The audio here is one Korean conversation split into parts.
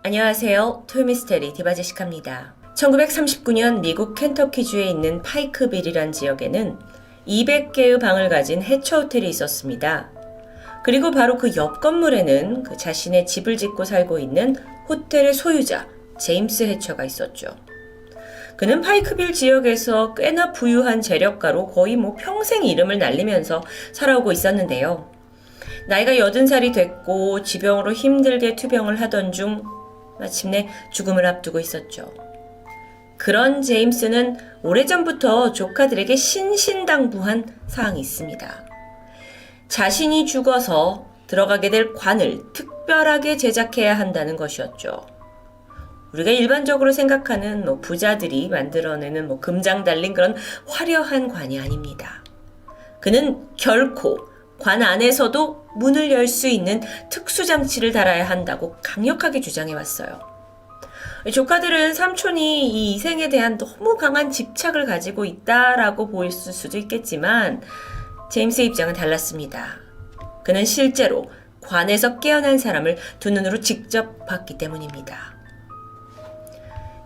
안녕하세요. 토요미스테리 디바제시카입니다. 1939년 미국 켄터키주에 있는 파이크빌이란 지역에는 200개의 방을 가진 해처 호텔이 있었습니다. 그리고 바로 그 옆 건물에는 그 자신의 집을 짓고 살고 있는 호텔의 소유자 제임스 해처가 있었죠. 그는 파이크빌 지역에서 꽤나 부유한 재력가로 거의 평생 이름을 날리면서 살아오고 있었는데요. 나이가 80살이 됐고 지병으로 힘들게 투병을 하던 중 마침내 죽음을 앞두고 있었죠. 그런 제임스는 오래전부터 조카들에게 신신당부한 사항이 있습니다. 자신이 죽어서 들어가게 될 관을 특별하게 제작해야 한다는 것이었죠. 우리가 일반적으로 생각하는 부자들이 만들어내는 금장 달린 그런 화려한 관이 아닙니다. 그는 결코 관 안에서도 문을 열 수 있는 특수장치를 달아야 한다고 강력하게 주장해왔어요. 조카들은 삼촌이 이 이생에 대한 너무 강한 집착을 가지고 있다라고 보일 수도 있겠지만 제임스의 입장은 달랐습니다. 그는 실제로 관에서 깨어난 사람을 두 눈으로 직접 봤기 때문입니다.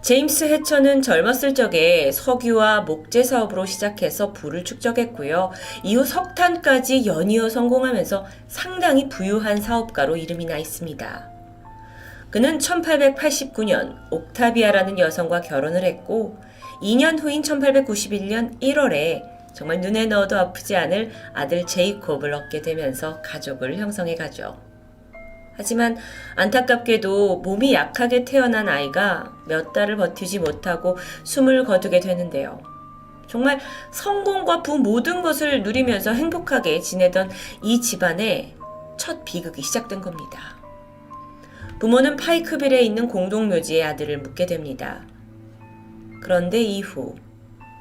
제임스 해처는 젊었을 적에 석유와 목재 사업으로 시작해서 부를 축적했고요. 이후 석탄까지 연이어 성공하면서 상당히 부유한 사업가로 이름이 나 있습니다. 그는 1889년 옥타비아라는 여성과 결혼을 했고 2년 후인 1891년 1월에 정말 눈에 넣어도 아프지 않을 아들 제이콥을 얻게 되면서 가족을 형성해 가죠. 하지만 안타깝게도 몸이 약하게 태어난 아이가 몇 달을 버티지 못하고 숨을 거두게 되는데요. 정말 성공과 부 모든 것을 누리면서 행복하게 지내던 이 집안의 첫 비극이 시작된 겁니다. 부모는 파이크빌에 있는 공동묘지에 아들을 묻게 됩니다. 그런데 이후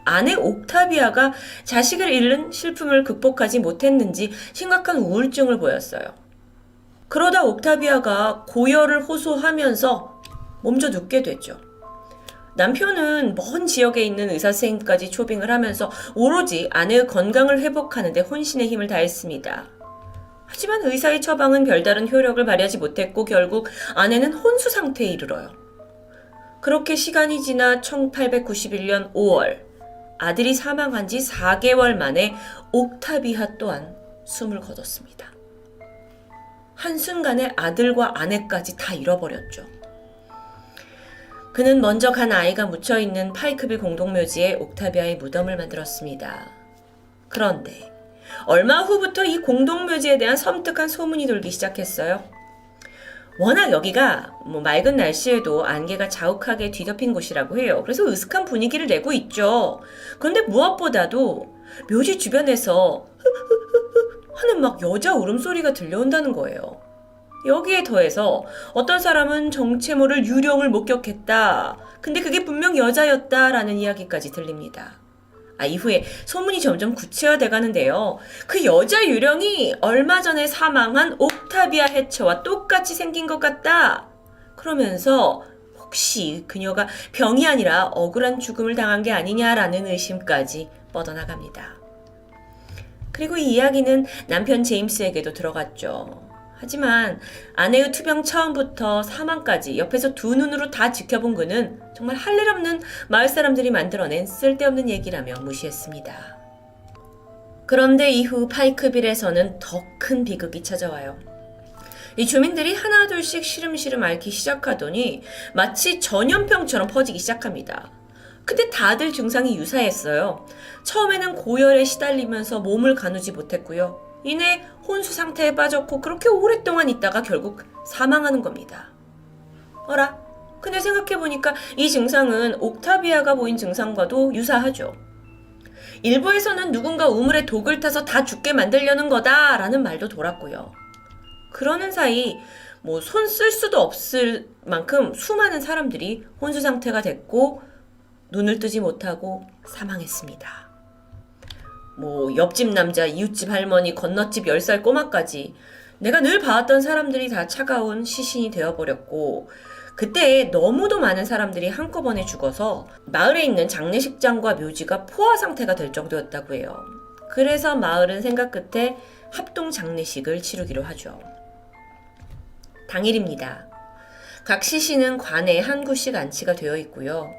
아내 옥타비아가 자식을 잃는 슬픔을 극복하지 못했는지 심각한 우울증을 보였어요. 그러다 옥타비아가 고열을 호소하면서 몸져 눕게 되죠. 남편은 먼 지역에 있는 의사 선생님까지 초빙을 하면서 오로지 아내의 건강을 회복하는 데 혼신의 힘을 다했습니다. 하지만 의사의 처방은 별다른 효력을 발휘하지 못했고 결국 아내는 혼수 상태에 이르러요. 그렇게 시간이 지나 1891년 5월 아들이 사망한 지 4개월 만에 옥타비아 또한 숨을 거뒀습니다. 한순간에 아들과 아내까지 다 잃어버렸죠. 그는 먼저 간 아이가 묻혀있는 파이크빌 공동묘지에 옥타비아의 무덤을 만들었습니다. 그런데 얼마 후부터 이 공동묘지에 대한 섬뜩한 소문이 돌기 시작했어요. 워낙 여기가 맑은 날씨에도 안개가 자욱하게 뒤덮인 곳이라고 해요. 그래서 으슥한 분위기를 내고 있죠. 그런데 무엇보다도 묘지 주변에서 하는 여자 울음소리가 들려온다는 거예요. 여기에 더해서 어떤 사람은 정체 모를 유령을 목격했다. 근데 그게 분명 여자였다라는 이야기까지 들립니다. 이후에 소문이 점점 구체화돼 가는데요. 그 여자 유령이 얼마 전에 사망한 옥타비아 해처와 똑같이 생긴 것 같다. 그러면서 혹시 그녀가 병이 아니라 억울한 죽음을 당한 게 아니냐라는 의심까지 뻗어나갑니다. 그리고 이 이야기는 남편 제임스에게도 들어갔죠. 하지만 아내의 투병 처음부터 사망까지 옆에서 두 눈으로 다 지켜본 그는 정말 할 일 없는 마을 사람들이 만들어낸 쓸데없는 얘기라며 무시했습니다. 그런데 이후 파이크빌에서는 더 큰 비극이 찾아와요. 이 주민들이 하나둘씩 시름시름 앓기 시작하더니 마치 전염병처럼 퍼지기 시작합니다. 근데 다들 증상이 유사했어요. 처음에는 고열에 시달리면서 몸을 가누지 못했고요. 이내 혼수 상태에 빠졌고 그렇게 오랫동안 있다가 결국 사망하는 겁니다. 어라? 근데 생각해보니까 이 증상은 옥타비아가 보인 증상과도 유사하죠. 일부에서는 누군가 우물에 독을 타서 다 죽게 만들려는 거다라는 말도 돌았고요. 그러는 사이 손 쓸 수도 없을 만큼 수많은 사람들이 혼수 상태가 됐고 눈을 뜨지 못하고 사망했습니다. 옆집 남자, 이웃집 할머니, 건너집 10살 꼬마까지 내가 늘 봐왔던 사람들이 다 차가운 시신이 되어버렸고 그때 너무도 많은 사람들이 한꺼번에 죽어서 마을에 있는 장례식장과 묘지가 포화 상태가 될 정도였다고 해요. 그래서 마을은 생각 끝에 합동 장례식을 치르기로 하죠. 당일입니다. 각 시신은 관에 한 구씩 안치가 되어 있고요.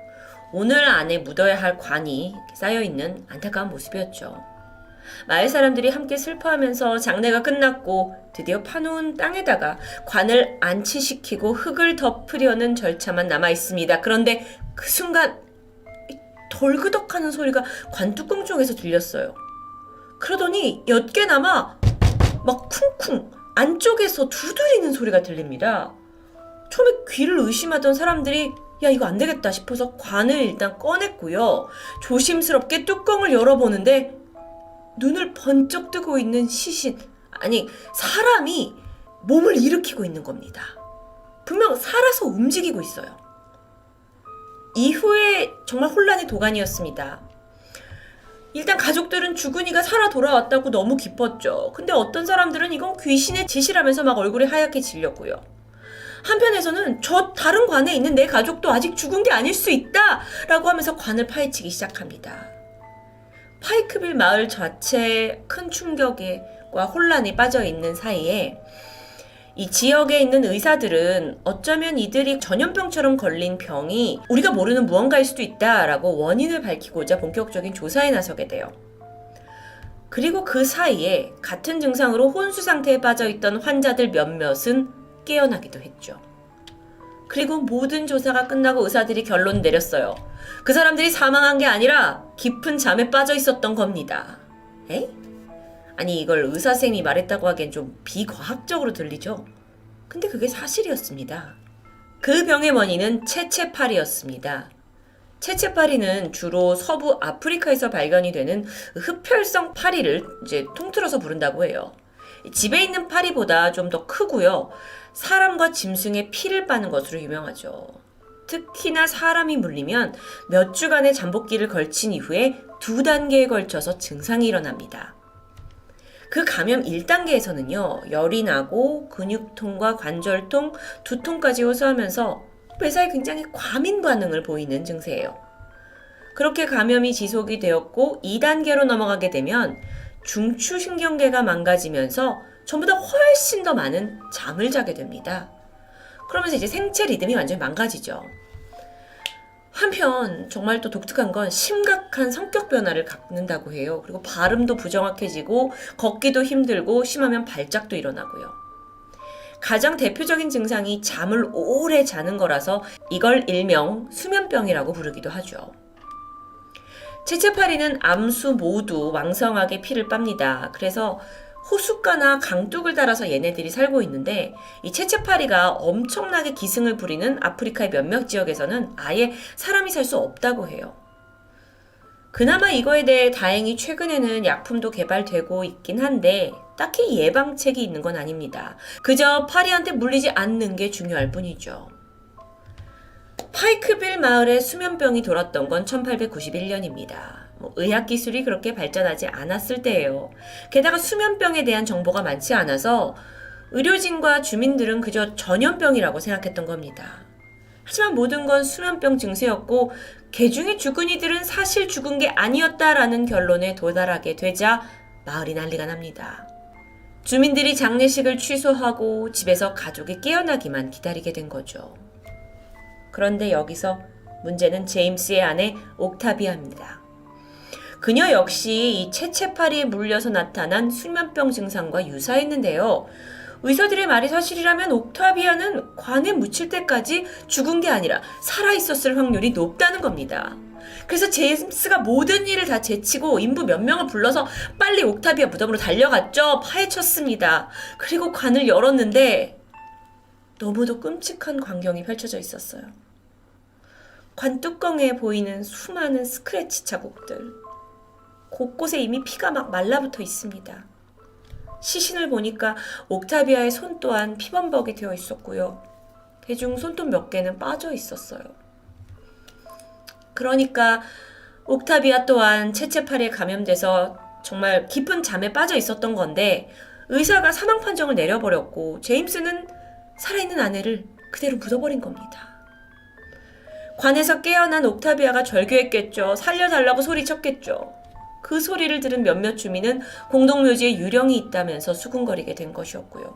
오늘 안에 묻어야 할 관이 쌓여있는 안타까운 모습이었죠. 마을 사람들이 함께 슬퍼하면서 장례가 끝났고 드디어 파놓은 땅에다가 관을 안치시키고 흙을 덮으려는 절차만 남아있습니다. 그런데 그 순간 덜그덕하는 소리가 관 뚜껑 쪽에서 들렸어요. 그러더니 옅게 남아 막 쿵쿵 안쪽에서 두드리는 소리가 들립니다. 처음에 귀를 의심하던 사람들이 야 이거 안 되겠다 싶어서 관을 일단 꺼냈고요. 조심스럽게 뚜껑을 열어보는데 눈을 번쩍 뜨고 있는 시신, 아니 사람이 몸을 일으키고 있는 겁니다. 분명 살아서 움직이고 있어요. 이후에 정말 혼란의 도가니였습니다. 일단 가족들은 주근이가 살아 돌아왔다고 너무 기뻤죠. 근데 어떤 사람들은 이건 귀신의 짓이라면서 막 얼굴이 하얗게 질렸고요. 한편에서는 저 다른 관에 있는 내 가족도 아직 죽은 게 아닐 수 있다 라고 하면서 관을 파헤치기 시작합니다. 파이크빌 마을 자체에 큰 충격과 혼란이 빠져있는 사이에 이 지역에 있는 의사들은 어쩌면 이들이 전염병처럼 걸린 병이 우리가 모르는 무언가일 수도 있다라고 원인을 밝히고자 본격적인 조사에 나서게 돼요. 그리고 그 사이에 같은 증상으로 혼수 상태에 빠져있던 환자들 몇몇은 깨어나기도 했죠. 그리고 모든 조사가 끝나고 의사들이 결론 내렸어요. 그 사람들이 사망한 게 아니라 깊은 잠에 빠져 있었던 겁니다. 에? 아니 이걸 의사쌤이 말했다고 하기엔 좀 비과학적으로 들리죠? 근데 그게 사실이었습니다. 그 병의 원인은 체체파리였습니다. 체체파리는 주로 서부 아프리카에서 발견이 되는 흡혈성 파리를 이제 통틀어서 부른다고 해요. 집에 있는 파리보다 좀 더 크고요. 사람과 짐승의 피를 빠는 것으로 유명하죠. 특히나 사람이 물리면 몇 주간의 잠복기를 걸친 이후에 2단계에 걸쳐서 증상이 일어납니다. 그 감염 1단계에서는요. 열이 나고 근육통과 관절통, 두통까지 호소하면서 매사에 굉장히 과민 반응을 보이는 증세예요. 그렇게 감염이 지속이 되었고 2단계로 넘어가게 되면 중추신경계가 망가지면서 전보다 훨씬 더 많은 잠을 자게 됩니다. 그러면서 이제 생체 리듬이 완전히 망가지죠. 한편 정말 또 독특한 건 심각한 성격 변화를 갖는다고 해요. 그리고 발음도 부정확해지고 걷기도 힘들고 심하면 발작도 일어나고요. 가장 대표적인 증상이 잠을 오래 자는 거라서 이걸 일명 수면병이라고 부르기도 하죠. 체체파리는 암수 모두 왕성하게 피를 빱니다. 그래서 호숫가나 강둑을 따라서 얘네들이 살고 있는데 이 체체파리가 엄청나게 기승을 부리는 아프리카의 몇몇 지역에서는 아예 사람이 살 수 없다고 해요. 그나마 이거에 대해 다행히 최근에는 약품도 개발되고 있긴 한데 딱히 예방책이 있는 건 아닙니다. 그저 파리한테 물리지 않는 게 중요할 뿐이죠. 파이크빌 마을에 수면병이 돌았던 건 1891년입니다. 의학기술이 그렇게 발전하지 않았을 때예요. 게다가 수면병에 대한 정보가 많지 않아서 의료진과 주민들은 그저 전염병이라고 생각했던 겁니다. 하지만 모든 건 수면병 증세였고 개중에 죽은 이들은 사실 죽은 게 아니었다라는 결론에 도달하게 되자 마을이 난리가 납니다. 주민들이 장례식을 취소하고 집에서 가족이 깨어나기만 기다리게 된 거죠. 그런데 여기서 문제는 제임스의 아내 옥타비아입니다. 그녀 역시 이 체체파리에 물려서 나타난 수면병 증상과 유사했는데요. 의사들의 말이 사실이라면 옥타비아는 관에 묻힐 때까지 죽은 게 아니라 살아있었을 확률이 높다는 겁니다. 그래서 제임스가 모든 일을 다 제치고 인부 몇 명을 불러서 빨리 옥타비아 무덤으로 달려갔죠. 파헤쳤습니다. 그리고 관을 열었는데 너무도 끔찍한 광경이 펼쳐져 있었어요. 관 뚜껑에 보이는 수많은 스크래치 자국들. 곳곳에 이미 피가 막 말라붙어 있습니다. 시신을 보니까 옥타비아의 손 또한 피범벅이 되어 있었고요. 대중 손톱 몇 개는 빠져 있었어요. 그러니까 옥타비아 또한 체체파리에 감염돼서 정말 깊은 잠에 빠져 있었던 건데 의사가 사망 판정을 내려버렸고 제임스는 살아있는 아내를 그대로 묻어버린 겁니다. 관에서 깨어난 옥타비아가 절규했겠죠. 살려달라고 소리쳤겠죠. 그 소리를 들은 몇몇 주민은 공동묘지에 유령이 있다면서 수군거리게 된 것이었고요.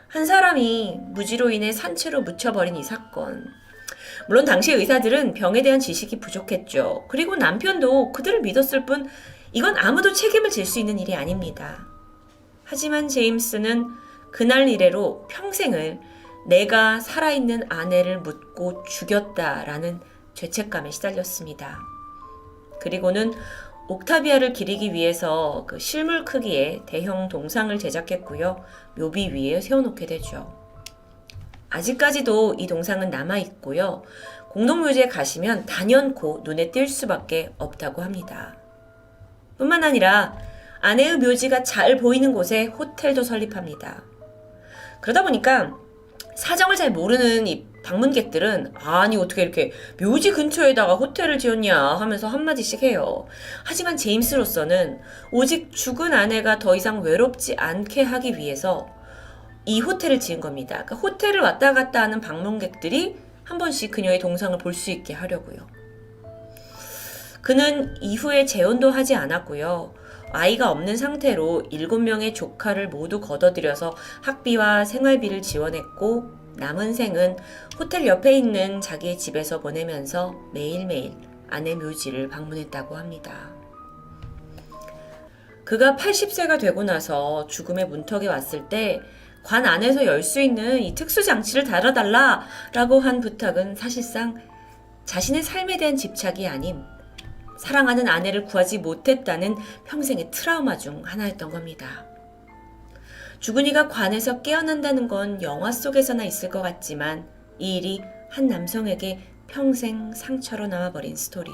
한 사람이 무지로 인해 산채로 묻혀버린 이 사건. 물론 당시 의사들은 병에 대한 지식이 부족했죠. 그리고 남편도 그들을 믿었을 뿐 이건 아무도 책임을 질 수 있는 일이 아닙니다. 하지만 제임스는 그날 이래로 평생을 내가 살아있는 아내를 묻고 죽였다라는 죄책감에 시달렸습니다. 그리고는 옥타비아를 기리기 위해서 그 실물 크기의 대형 동상을 제작했고요. 묘비 위에 세워놓게 되죠. 아직까지도 이 동상은 남아있고요. 공동묘지에 가시면 단연코 눈에 띌 수밖에 없다고 합니다. 뿐만 아니라 아내의 묘지가 잘 보이는 곳에 호텔도 설립합니다. 그러다 보니까 사정을 잘 모르는 이 방문객들은 아니 어떻게 이렇게 묘지 근처에다가 호텔을 지었냐 하면서 한마디씩 해요. 하지만 제임스로서는 오직 죽은 아내가 더 이상 외롭지 않게 하기 위해서 이 호텔을 지은 겁니다. 그러니까 호텔을 왔다 갔다 하는 방문객들이 한 번씩 그녀의 동상을 볼 수 있게 하려고요. 그는 이후에 재혼도 하지 않았고요. 아이가 없는 상태로 7명의 조카를 모두 걷어들여서 학비와 생활비를 지원했고 남은 생은 호텔 옆에 있는 자기의 집에서 보내면서 매일매일 아내 묘지를 방문했다고 합니다. 그가 80세가 되고 나서 죽음의 문턱에 왔을 때 관 안에서 열 수 있는 이 특수 장치를 달아달라라고 한 부탁은 사실상 자신의 삶에 대한 집착이 아닌 사랑하는 아내를 구하지 못했다는 평생의 트라우마 중 하나였던 겁니다. 죽은 이가 관에서 깨어난다는 건 영화 속에서나 있을 것 같지만 이 일이 한 남성에게 평생 상처로 남아버린 스토리.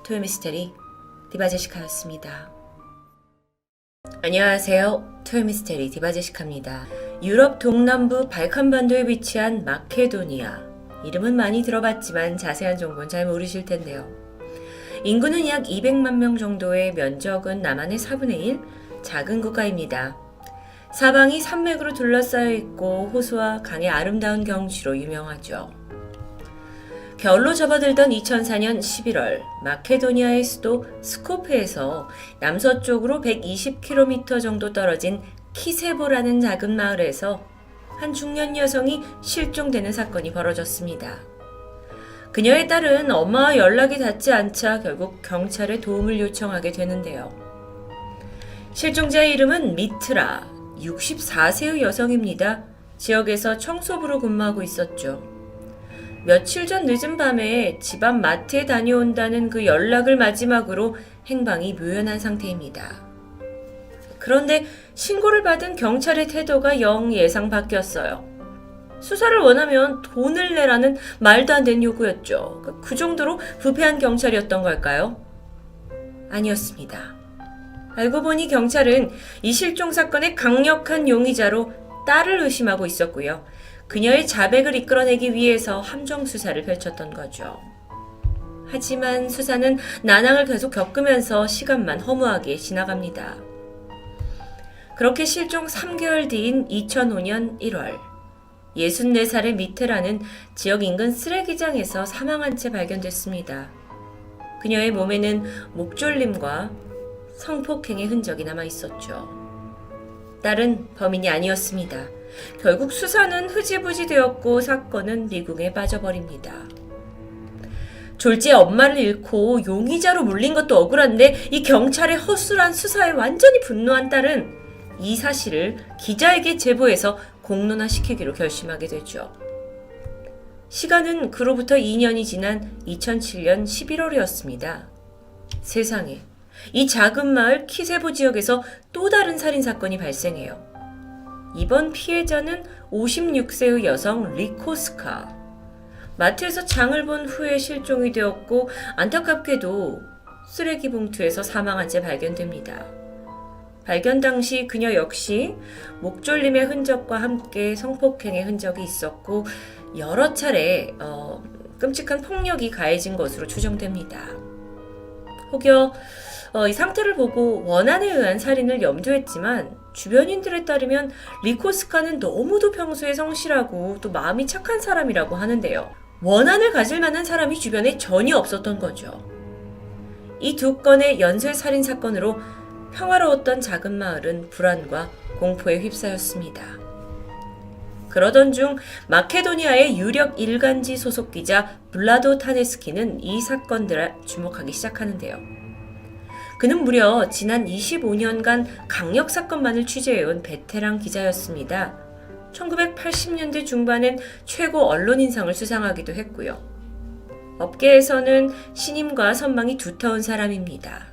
토요미스테리 디바제시카였습니다. 안녕하세요. 토요미스테리 디바제시카입니다. 유럽 동남부 발칸반도에 위치한 마케도니아. 이름은 많이 들어봤지만 자세한 정보는 잘 모르실 텐데요. 인구는 약 200만 명 정도의 면적은 남한의 4분의 1, 작은 국가입니다. 사방이 산맥으로 둘러싸여 있고 호수와 강의 아름다운 경치로 유명하죠. 겨울로 접어들던 2004년 11월 마케도니아의 수도 스코프에서 남서쪽으로 120km 정도 떨어진 키세보라는 작은 마을에서 한 중년 여성이 실종되는 사건이 벌어졌습니다. 그녀의 딸은 엄마와 연락이 닿지 않자 결국 경찰에 도움을 요청하게 되는데요. 실종자의 이름은 미트라, 64세의 여성입니다. 지역에서 청소부로 근무하고 있었죠. 며칠 전 늦은 밤에 집 앞 마트에 다녀온다는 그 연락을 마지막으로 행방이 묘연한 상태입니다. 그런데 신고를 받은 경찰의 태도가 영 예상 밖이었어요. 수사를 원하면 돈을 내라는 말도 안 되는 요구였죠. 그 정도로 부패한 경찰이었던 걸까요? 아니었습니다. 알고 보니 경찰은 이 실종 사건의 강력한 용의자로 딸을 의심하고 있었고요. 그녀의 자백을 이끌어내기 위해서 함정 수사를 펼쳤던 거죠. 하지만 수사는 난항을 계속 겪으면서 시간만 허무하게 지나갑니다. 그렇게 실종 3개월 뒤인 2005년 1월 64살의 미테라는 지역 인근 쓰레기장에서 사망한 채 발견됐습니다. 그녀의 몸에는 목졸림과 성폭행의 흔적이 남아 있었죠. 딸은 범인이 아니었습니다. 결국 수사는 흐지부지 되었고 사건은 미궁에 빠져버립니다. 졸지에 엄마를 잃고 용의자로 몰린 것도 억울한데 이 경찰의 허술한 수사에 완전히 분노한 딸은 이 사실을 기자에게 제보해서 공론화시키기로 결심하게 되죠. 시간은 그로부터 2년이 지난 2007년 11월이었습니다. 세상에, 이 작은 마을 키세보 지역에서 또 다른 살인사건이 발생해요. 이번 피해자는 56세의 여성 리코스카. 마트에서 장을 본 후에 실종이 되었고 안타깝게도 쓰레기 봉투에서 사망한 채 발견됩니다. 발견 당시 그녀 역시 목졸림의 흔적과 함께 성폭행의 흔적이 있었고 여러 차례 끔찍한 폭력이 가해진 것으로 추정됩니다. 혹여 이 상태를 보고 원한에 의한 살인을 염두했지만 주변인들에 따르면 리코스카는 너무도 평소에 성실하고 또 마음이 착한 사람이라고 하는데요. 원한을 가질 만한 사람이 주변에 전혀 없었던 거죠. 이 두 건의 연쇄 살인 사건으로 평화로웠던 작은 마을은 불안과 공포에 휩싸였습니다. 그러던 중 마케도니아의 유력 일간지 소속 기자 블라도 타네스키는 이 사건들을 주목하기 시작하는데요. 그는 무려 지난 25년간 강력 사건만을 취재해온 베테랑 기자였습니다. 1980년대 중반엔 최고 언론인상을 수상하기도 했고요. 업계에서는 신임과 선망이 두터운 사람입니다.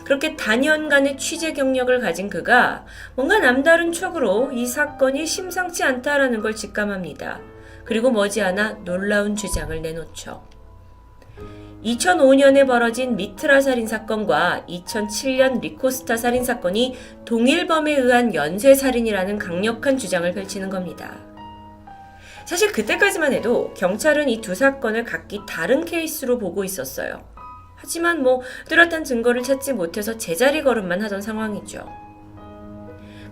그렇게 단연간의 취재 경력을 가진 그가 뭔가 남다른 촉으로 이 사건이 심상치 않다라는 걸 직감합니다. 그리고 머지않아 놀라운 주장을 내놓죠. 2005년에 벌어진 미트라 살인 사건과 2007년 리코스타 살인 사건이 동일범에 의한 연쇄 살인이라는 강력한 주장을 펼치는 겁니다. 사실 그때까지만 해도 경찰은 이 두 사건을 각기 다른 케이스로 보고 있었어요. 하지만 뚜렷한 증거를 찾지 못해서 제자리 걸음만 하던 상황이죠.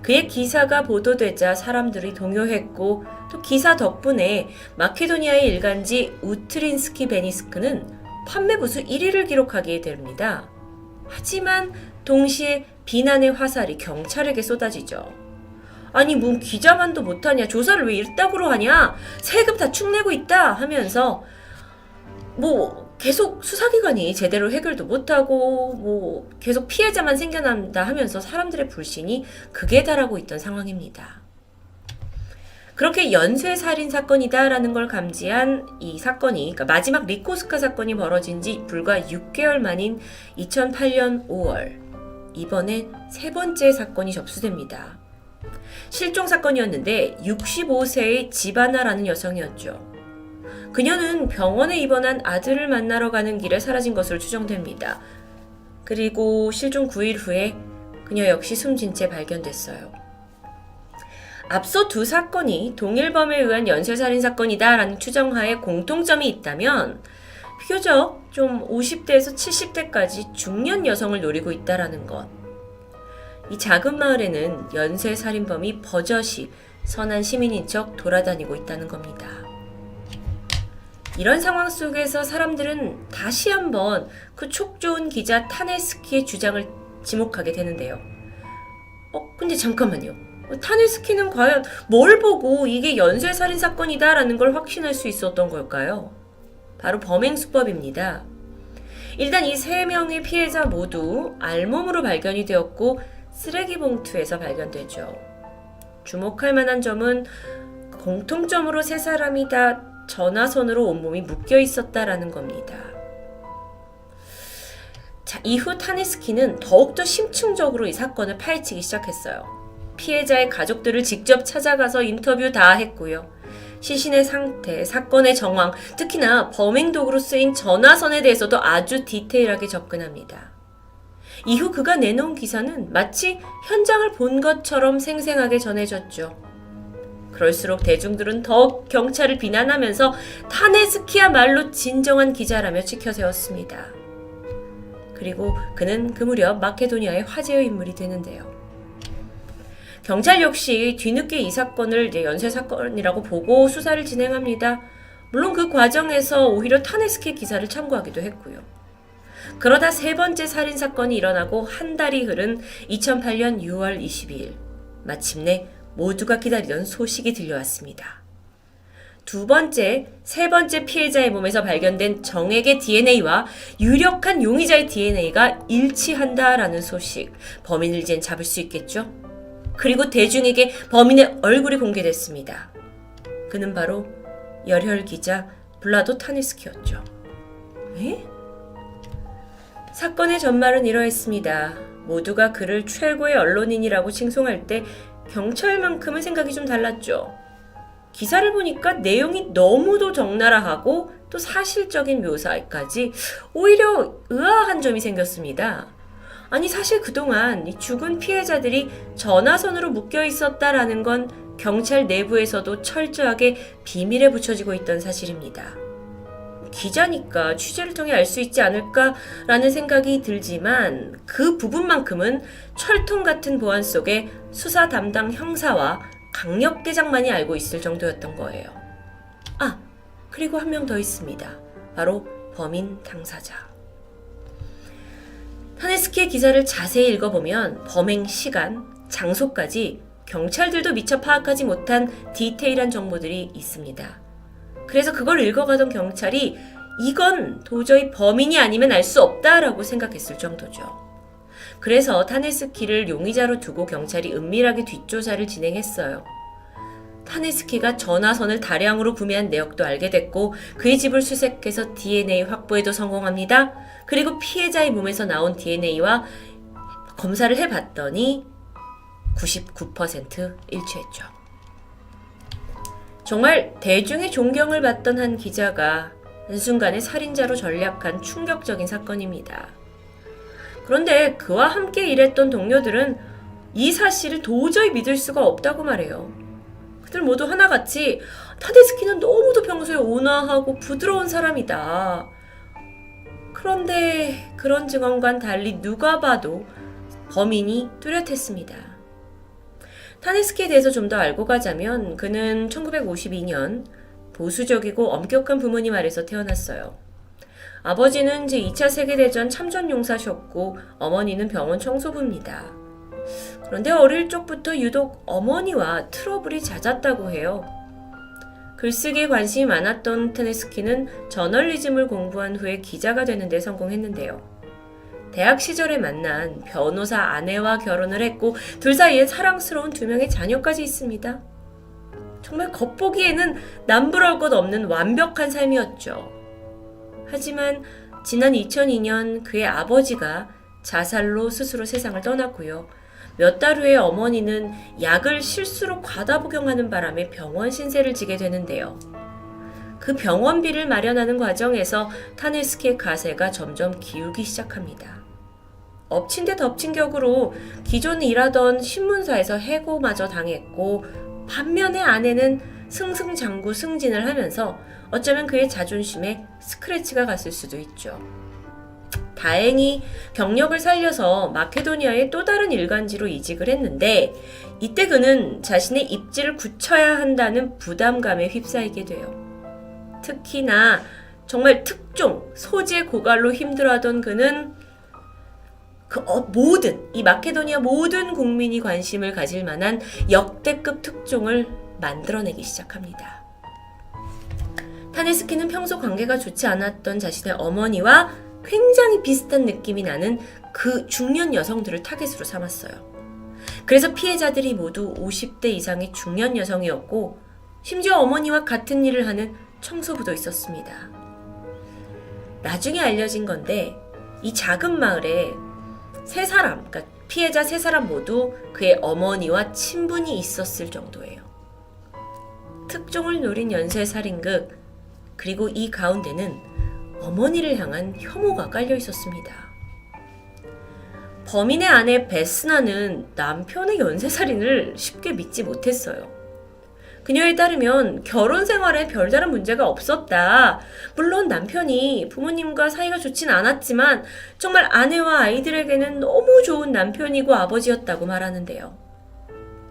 그의 기사가 보도되자 사람들이 동요했고 또 기사 덕분에 마케도니아의 일간지 우트린스키 베니스크는 판매 부수 1위를 기록하게 됩니다. 하지만 동시에 비난의 화살이 경찰에게 쏟아지죠. 아니 기자만도 못하냐, 조사를 왜 이따구로 하냐, 세금 다 축내고 있다 하면서 계속 수사기관이 제대로 해결도 못하고 계속 피해자만 생겨난다 하면서 사람들의 불신이 극에 달하고 있던 상황입니다. 그렇게 연쇄살인 사건이다라는 걸 감지한 이 사건이, 그러니까 마지막 리코스카 사건이 벌어진 지 불과 6개월 만인 2008년 5월, 이번에 세 번째 사건이 접수됩니다. 실종 사건이었는데 65세의 지바나라는 여성이었죠. 그녀는 병원에 입원한 아들을 만나러 가는 길에 사라진 것으로 추정됩니다. 그리고 실종 9일 후에 그녀 역시 숨진 채 발견됐어요. 앞서 두 사건이 동일범에 의한 연쇄살인 사건이다 라는 추정하에 공통점이 있다면 비교적 좀 50대에서 70대까지 중년 여성을 노리고 있다라는 것. 이 작은 마을에는 연쇄살인범이 버젓이 선한 시민인 척 돌아다니고 있다는 겁니다. 이런 상황 속에서 사람들은 다시 한번 그 촉 좋은 기자 타네스키의 주장을 지목하게 되는데요. 근데 잠깐만요. 타네스키는 과연 뭘 보고 이게 연쇄살인 사건이다 라는 걸 확신할 수 있었던 걸까요? 바로 범행수법입니다. 일단 이 3명의 피해자 모두 알몸으로 발견이 되었고 쓰레기 봉투에서 발견되죠. 주목할 만한 점은 공통점으로 세 사람이 다 전화선으로 온몸이 묶여 있었다라는 겁니다. 자, 이후 타네스키는 더욱더 심층적으로 이 사건을 파헤치기 시작했어요. 피해자의 가족들을 직접 찾아가서 인터뷰 다 했고요. 시신의 상태, 사건의 정황, 특히나 범행 도구로 쓰인 전화선에 대해서도 아주 디테일하게 접근합니다. 이후 그가 내놓은 기사는 마치 현장을 본 것처럼 생생하게 전해졌죠. 그럴수록 대중들은 더욱 경찰을 비난하면서 타네스키야말로 진정한 기자라며 치켜세웠습니다. 그리고 그는 그 무렵 마케도니아의 화제의 인물이 되는데요. 경찰 역시 뒤늦게 이 사건을 연쇄사건이라고 보고 수사를 진행합니다. 물론 그 과정에서 오히려 타네스키 기사를 참고하기도 했고요. 그러다 세 번째 살인사건이 일어나고 한 달이 흐른 2008년 6월 22일, 마침내 모두가 기다리던 소식이 들려왔습니다. 세 번째 피해자의 몸에서 발견된 정액의 DNA와 유력한 용의자의 DNA가 일치한다라는 소식. 범인을 이젠 잡을 수 있겠죠? 그리고 대중에게 범인의 얼굴이 공개됐습니다. 그는 바로 열혈 기자 블라도 타네스키였죠. 사건의 전말은 이러했습니다. 모두가 그를 최고의 언론인이라고 칭송할 때 경찰만큼은 생각이 좀 달랐죠. 기사를 보니까 내용이 너무도 적나라하고 또 사실적인 묘사까지 오히려 의아한 점이 생겼습니다. 아니 사실 그동안 이 죽은 피해자들이 전화선으로 묶여 있었다라는 건 경찰 내부에서도 철저하게 비밀에 붙여지고 있던 사실입니다. 기자니까 취재를 통해 알 수 있지 않을까라는 생각이 들지만 그 부분만큼은 철통 같은 보안 속에 수사 담당 형사와 강력대장만이 알고 있을 정도였던 거예요. 그리고 한 명 더 있습니다. 바로 범인 당사자. 타네스키의 기사를 자세히 읽어보면 범행 시간, 장소까지 경찰들도 미처 파악하지 못한 디테일한 정보들이 있습니다. 그래서 그걸 읽어가던 경찰이 이건 도저히 범인이 아니면 알 수 없다라고 생각했을 정도죠. 그래서 타네스키를 용의자로 두고 경찰이 은밀하게 뒷조사를 진행했어요. 타네스키가 전화선을 다량으로 구매한 내역도 알게 됐고 그의 집을 수색해서 DNA 확보에도 성공합니다. 그리고 피해자의 몸에서 나온 DNA와 검사를 해봤더니 99% 일치했죠. 정말 대중의 존경을 받던 한 기자가 한순간에 살인자로 전락한 충격적인 사건입니다. 그런데 그와 함께 일했던 동료들은 이 사실을 도저히 믿을 수가 없다고 말해요. 그들 모두 하나같이 타데스키는 너무도 평소에 온화하고 부드러운 사람이다. 그런데 그런 증언과는 달리 누가 봐도 범인이 뚜렷했습니다. 타네스키에 대해서 좀 더 알고 가자면 그는 1952년 보수적이고 엄격한 부모님 아래서 태어났어요. 아버지는 제2차 세계대전 참전용사셨고 어머니는 병원 청소부입니다. 그런데 어릴 적부터 유독 어머니와 트러블이 잦았다고 해요. 글쓰기에 관심이 많았던 타네스키는 저널리즘을 공부한 후에 기자가 되는 데 성공했는데요. 대학 시절에 만난 변호사 아내와 결혼을 했고 둘 사이에 사랑스러운 2명의 자녀까지 있습니다. 정말 겉보기에는 남부러울 것 없는 완벽한 삶이었죠. 하지만 지난 2002년 그의 아버지가 자살로 스스로 세상을 떠났고요. 몇 달 후에 어머니는 약을 실수로 과다 복용하는 바람에 병원 신세를 지게 되는데요. 그 병원비를 마련하는 과정에서 타네스키의 가세가 점점 기울기 시작합니다. 엎친 데 덮친 격으로 기존 일하던 신문사에서 해고마저 당했고 반면에 아내는 승승장구 승진을 하면서 어쩌면 그의 자존심에 스크래치가 갔을 수도 있죠. 다행히 경력을 살려서 마케도니아의 또 다른 일간지로 이직을 했는데 이때 그는 자신의 입지를 굳혀야 한다는 부담감에 휩싸이게 돼요. 특히나 정말 특종, 소재 고갈로 힘들어하던 그는 이 마케도니아 모든 국민이 관심을 가질 만한 역대급 특종을 만들어내기 시작합니다. 타네스키는 평소 관계가 좋지 않았던 자신의 어머니와 굉장히 비슷한 느낌이 나는 그 중년 여성들을 타겟으로 삼았어요. 그래서 피해자들이 모두 50대 이상의 중년 여성이었고 심지어 어머니와 같은 일을 하는 청소부도 있었습니다. 나중에 알려진 건데 이 작은 마을에 그러니까 피해자 3사람 모두 그의 어머니와 친분이 있었을 정도예요. 특종을 노린 연쇄살인극, 그리고 이 가운데는 어머니를 향한 혐오가 깔려 있었습니다. 범인의 아내 베스나는 남편의 연쇄살인을 쉽게 믿지 못했어요. 그녀에 따르면 결혼 생활에 별다른 문제가 없었다. 물론 남편이 부모님과 사이가 좋진 않았지만 정말 아내와 아이들에게는 너무 좋은 남편이고 아버지였다고 말하는데요.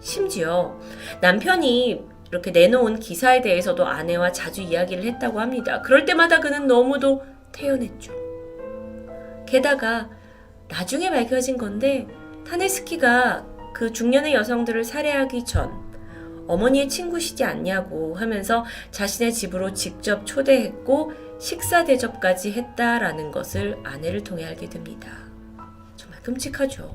심지어 남편이 이렇게 내놓은 기사에 대해서도 아내와 자주 이야기를 했다고 합니다. 그럴 때마다 그는 너무도 태연했죠. 게다가 나중에 밝혀진 건데 타네스키가 그 중년의 여성들을 살해하기 전 어머니의 친구시지 않냐고 하면서 자신의 집으로 직접 초대했고 식사 대접까지 했다라는 것을 아내를 통해 알게 됩니다. 정말 끔찍하죠.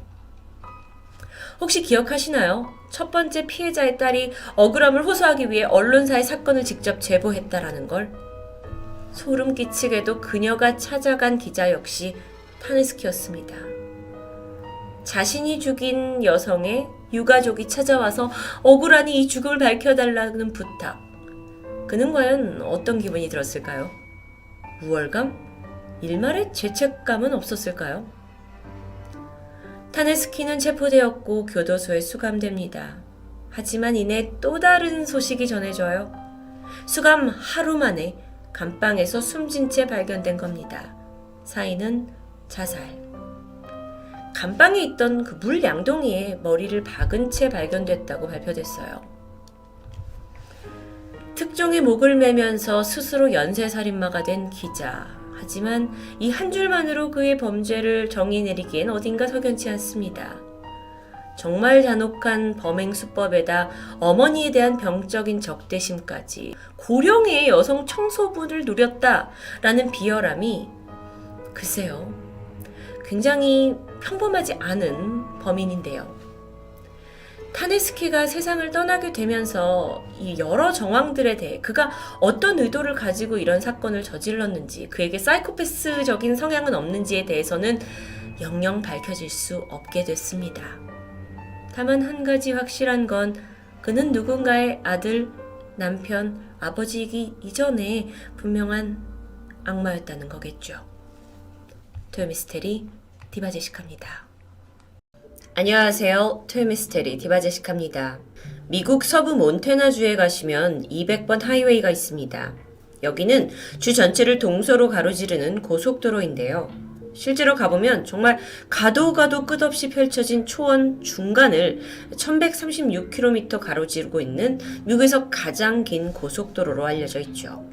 혹시 기억하시나요? 첫 번째 피해자의 딸이 억울함을 호소하기 위해 언론사에 사건을 직접 제보했다라는 걸. 소름 끼치게도 그녀가 찾아간 기자 역시 타네스키였습니다. 자신이 죽인 여성의 유가족이 찾아와서 억울하니 이 죽음을 밝혀달라는 부탁. 그는 과연 어떤 기분이 들었을까요? 우월감? 일말의 죄책감은 없었을까요? 타네스키는 체포되었고 교도소에 수감됩니다. 하지만 이내 또 다른 소식이 전해져요. 수감 하루 만에 감방에서 숨진 채 발견된 겁니다. 사인은 자살. 감방에 있던 그 물 양동이에 머리를 박은 채 발견됐다고 발표됐어요. 특종의 목을 매면서 스스로 연쇄살인마가 된 기자. 하지만 이 한 줄만으로 그의 범죄를 정의 내리기엔 어딘가 석연치 않습니다. 정말 잔혹한 범행 수법에다 어머니에 대한 병적인 적대심까지 고령의 여성 청소부를 노렸다라는 비열함이 글쎄요, 굉장히 평범하지 않은 범인인데요. 타네스키가 세상을 떠나게 되면서 이 여러 정황들에 대해 그가 어떤 의도를 가지고 이런 사건을 저질렀는지, 그에게 사이코패스적인 성향은 없는지에 대해서는 영영 밝혀질 수 없게 됐습니다. 다만 한 가지 확실한 건 그는 누군가의 아들, 남편, 아버지이기 이전에 분명한 악마였다는 거겠죠. 토요미스테리 디바제시카입니다. 안녕하세요. 토요미스테리 디바제시카입니다. 미국 서부 몬태나주에 가시면 200번 하이웨이가 있습니다. 여기는 주 전체를 동서로 가로지르는 고속도로인데요. 실제로 가보면 정말 가도 끝없이 펼쳐진 초원 중간을 1136km 가로지르고 있는 미국에서 가장 긴 고속도로로 알려져 있죠.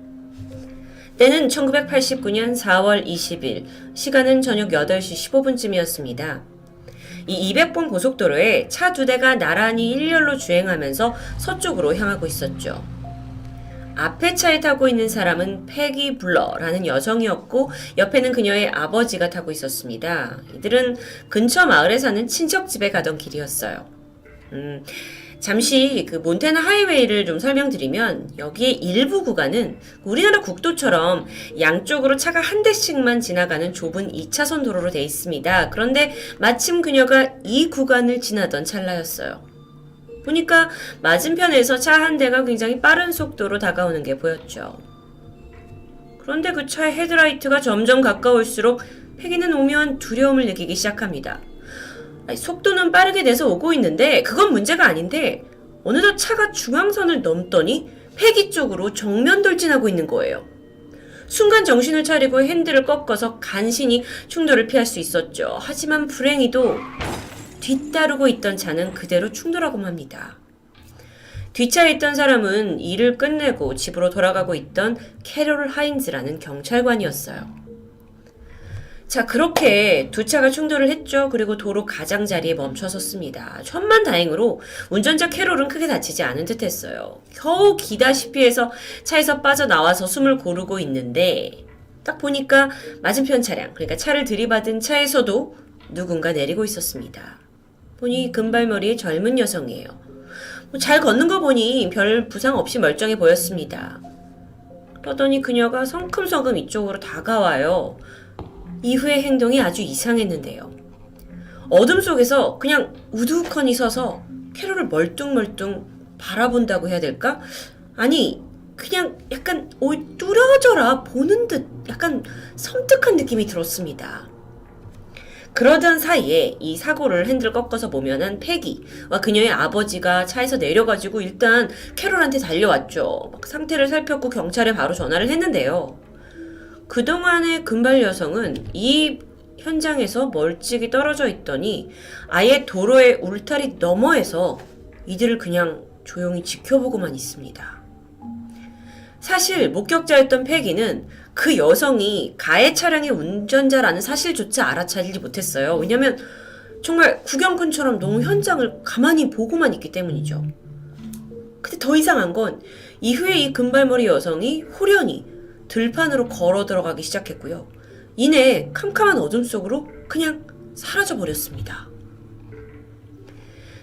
때는 1989년 4월 20일, 시간은 저녁 8시 15분쯤이었습니다. 이 200번 고속도로에 차 2대가 나란히 일렬로 주행하면서 서쪽으로 향하고 있었죠. 앞에 차에 타고 있는 사람은 패기 블러라는 여성이었고 옆에는 그녀의 아버지가 타고 있었습니다. 이들은 근처 마을에 사는 친척 집에 가던 길이었어요. 잠시 그 몬태나 하이웨이를 좀 설명드리면 여기에 일부 구간은 우리나라 국도처럼 양쪽으로 차가 한 대씩만 지나가는 좁은 2차선 도로로 되어 있습니다. 그런데 마침 그녀가 이 구간을 지나던 찰나였어요. 보니까 맞은편에서 차 한 대가 굉장히 빠른 속도로 다가오는 게 보였죠. 그런데 그 차의 헤드라이트가 점점 가까울수록 패기는 오묘한 두려움을 느끼기 시작합니다. 속도는 빠르게 내서 오고 있는데 그건 문제가 아닌데 어느덧 차가 중앙선을 넘더니 패기 쪽으로 정면 돌진하고 있는 거예요. 순간 정신을 차리고 핸들을 꺾어서 간신히 충돌을 피할 수 있었죠. 하지만 불행히도 뒤따르고 있던 차는 그대로 충돌하고 맙니다. 뒷차에 있던 사람은 일을 끝내고 집으로 돌아가고 있던 캐롤 하인즈라는 경찰관이었어요. 자, 그렇게 두 차가 충돌을 했죠. 그리고 도로 가장자리에 멈춰섰습니다. 천만다행으로 운전자 캐롤은 크게 다치지 않은 듯 했어요. 겨우 기다시피 해서 차에서 빠져나와서 숨을 고르고 있는데 딱 보니까 맞은편 차량, 그러니까 차를 들이받은 차에서도 누군가 내리고 있었습니다. 보니 금발머리의 젊은 여성이에요. 잘 걷는 거 보니 별 부상 없이 멀쩡해 보였습니다. 그러더니 그녀가 성큼성큼 이쪽으로 다가와요. 이후의 행동이 아주 이상했는데요. 어둠 속에서 그냥 우두커니 서서 캐롤을 멀뚱멀뚱 바라본다고 해야 될까? 아니, 그냥 약간 뚫어져라 보는 듯 약간 섬뜩한 느낌이 들었습니다. 그러던 사이에 이 사고를 핸들 꺾어서 보면은 패기와 그녀의 아버지가 차에서 내려가지고 일단 캐롤한테 달려왔죠. 막 상태를 살폈고 경찰에 바로 전화를 했는데요. 그동안의 금발 여성은 이 현장에서 멀찍이 떨어져 있더니 아예 도로의 울타리 너머에서 이들을 그냥 조용히 지켜보고만 있습니다. 사실 목격자였던 패기는 그 여성이 가해 차량의 운전자라는 사실조차 알아차리지 못했어요. 왜냐면 정말 구경꾼처럼 너무 현장을 가만히 보고만 있기 때문이죠. 근데 더 이상한 건 이후에 이 금발머리 여성이 호련히 들판으로 걸어 들어가기 시작했고요. 이내 캄캄한 어둠 속으로 그냥 사라져버렸습니다.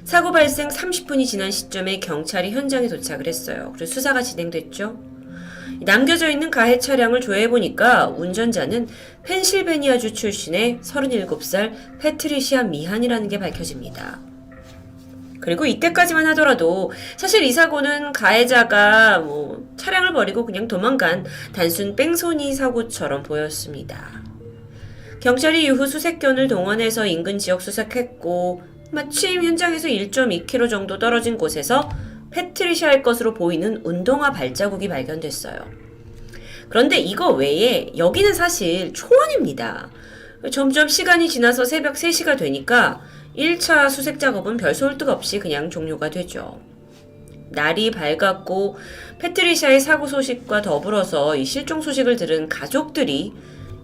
사고 발생 30분이 지난 시점에 경찰이 현장에 도착을 했어요. 그리고 수사가 진행됐죠. 남겨져 있는 가해 차량을 조회해보니까 운전자는 펜실베니아주 출신의 37살 패트리시아 미한이라는 게 밝혀집니다. 그리고 이때까지만 하더라도 사실 이 사고는 가해자가 차량을 버리고 그냥 도망간 단순 뺑소니 사고처럼 보였습니다. 경찰이 이후 수색견을 동원해서 인근 지역 수색했고 마침 현장에서 1.2km 정도 떨어진 곳에서 패트리샤의 것으로 보이는 운동화 발자국이 발견됐어요. 그런데 이거 외에 여기는 사실 초원입니다. 점점 시간이 지나서 새벽 3시가 되니까 1차 수색 작업은 별 소홀득 없이 그냥 종료가 되죠. 날이 밝았고 패트리샤의 사고 소식과 더불어서 이 실종 소식을 들은 가족들이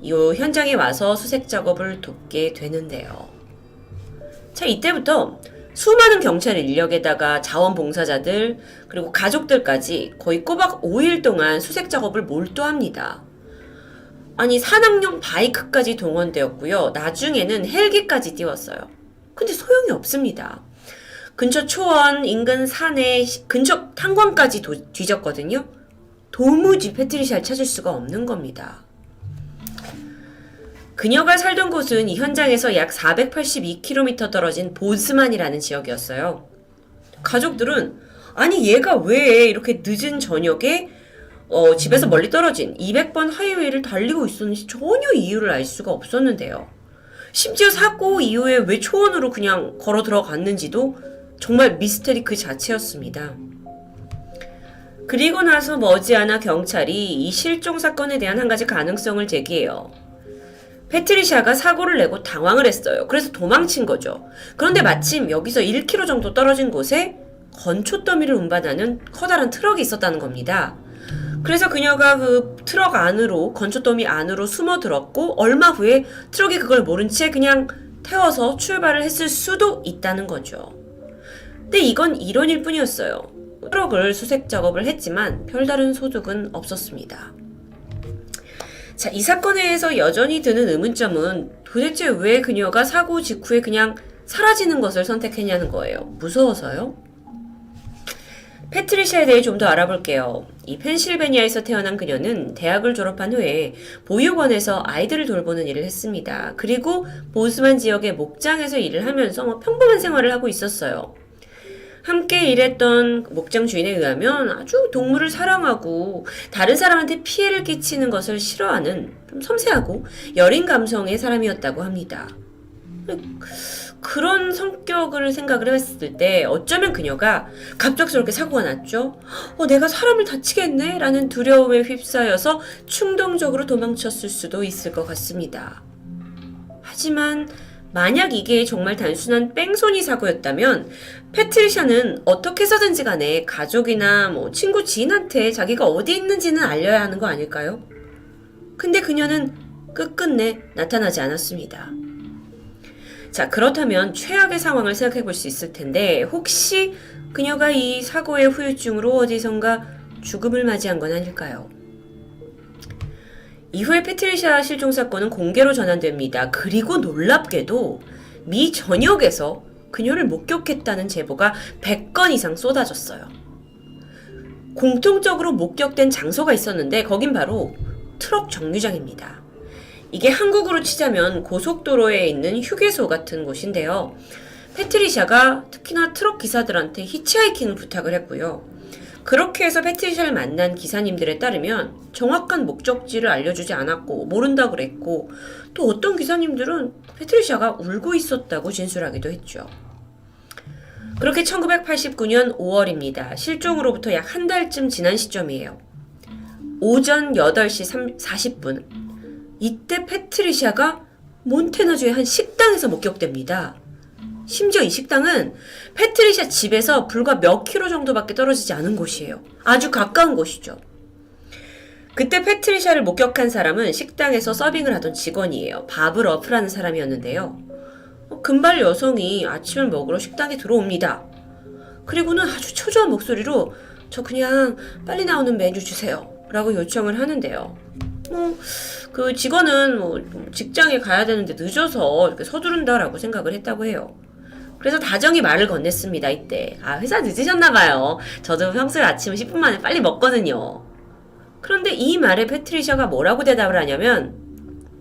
이 현장에 와서 수색 작업을 돕게 되는데요. 자, 이때부터 수많은 경찰 인력에다가 자원봉사자들 그리고 가족들까지 거의 꼬박 5일 동안 수색 작업을 몰두합니다. 아니 산악용 바이크까지 동원되었고요. 나중에는 헬기까지 띄웠어요. 근데 소용이 없습니다. 근처 초원, 인근 산에 근처 탄광까지 뒤졌거든요. 도무지 패트리샤를 찾을 수가 없는 겁니다. 그녀가 살던 곳은 이 현장에서 약 482km 떨어진 보스만이라는 지역이었어요. 가족들은 아니 얘가 왜 이렇게 늦은 저녁에 집에서 멀리 떨어진 200번 하이웨이를 달리고 있었는지 전혀 이유를 알 수가 없었는데요. 심지어 사고 이후에 왜 초원으로 그냥 걸어 들어갔는지도 정말 미스테리 그 자체였습니다. 그리고 나서 머지않아 경찰이 이 실종 사건에 대한 한 가지 가능성을 제기해요. 패트리샤가 사고를 내고 당황을 했어요. 그래서 도망친 거죠. 그런데 마침 여기서 1km 정도 떨어진 곳에 건초 더미를 운반하는 커다란 트럭이 있었다는 겁니다. 그래서 그녀가 그 트럭 안으로, 건초 더미 안으로 숨어들었고 얼마 후에 트럭이 그걸 모른 채 그냥 태워서 출발을 했을 수도 있다는 거죠. 근데 이건 이론일 뿐이었어요. 트럭을 수색 작업을 했지만 별다른 소득은 없었습니다. 자, 이 사건에 대해서 여전히 드는 의문점은 도대체 왜 그녀가 사고 직후에 그냥 사라지는 것을 선택했냐는 거예요. 무서워서요? 패트리샤에 대해 좀 더 알아볼게요. 이 펜실베니아에서 태어난 그녀는 대학을 졸업한 후에 보육원에서 아이들을 돌보는 일을 했습니다. 그리고 보스만 지역의 목장에서 일을 하면서 평범한 생활을 하고 있었어요. 함께 일했던 목장 주인에 의하면 아주 동물을 사랑하고 다른 사람한테 피해를 끼치는 것을 싫어하는 좀 섬세하고 여린 감성의 사람이었다고 합니다. 그런 성격을 생각을 했을 때 어쩌면 그녀가 갑작스럽게 사고가 났죠. 내가 사람을 다치겠네? 라는 두려움에 휩싸여서 충동적으로 도망쳤을 수도 있을 것 같습니다. 하지만 만약 이게 정말 단순한 뺑소니 사고였다면 패트리샤는 어떻게 해서든지 간에 가족이나 친구 지인한테 자기가 어디 있는지는 알려야 하는 거 아닐까요? 근데 그녀는 끝끝내 나타나지 않았습니다. 자, 그렇다면 최악의 상황을 생각해 볼 수 있을 텐데 혹시 그녀가 이 사고의 후유증으로 어디선가 죽음을 맞이한 건 아닐까요? 이후에 패트리샤 실종 사건은 공개로 전환됩니다. 그리고 놀랍게도 미 전역에서 그녀를 목격했다는 제보가 100건 이상 쏟아졌어요. 공통적으로 목격된 장소가 있었는데 거긴 바로 트럭 정류장입니다. 이게 한국으로 치자면 고속도로에 있는 휴게소 같은 곳인데요. 패트리샤가 특히나 트럭 기사들한테 히치하이킹을 부탁을 했고요. 그렇게 해서 패트리샤를 만난 기사님들에 따르면 정확한 목적지를 알려주지 않았고 모른다고 그랬고 또 어떤 기사님들은 패트리샤가 울고 있었다고 진술하기도 했죠. 그렇게 1989년 5월입니다. 실종으로부터 약 한 달쯤 지난 시점이에요. 오전 8시 40분 이때 패트리샤가 몬테나주의 한 식당에서 목격됩니다. 심지어 이 식당은 패트리샤 집에서 불과 몇 킬로 정도밖에 떨어지지 않은 곳이에요. 아주 가까운 곳이죠. 그때 패트리샤를 목격한 사람은 식당에서 서빙을 하던 직원이에요. 바블 어프라는 사람이었는데요. 금발 여성이 아침을 먹으러 식당에 들어옵니다. 그리고는 아주 초조한 목소리로 저 그냥 빨리 나오는 메뉴 주세요 라고 요청을 하는데요. 그 직원은 직장에 가야 되는데 늦어서 이렇게 서두른다라고 생각을 했다고 해요. 그래서 다정히 말을 건넸습니다. 이때 회사 늦으셨나봐요. 저도 평소에 아침 10분 만에 빨리 먹거든요. 그런데 이 말에 패트리샤가 뭐라고 대답을 하냐면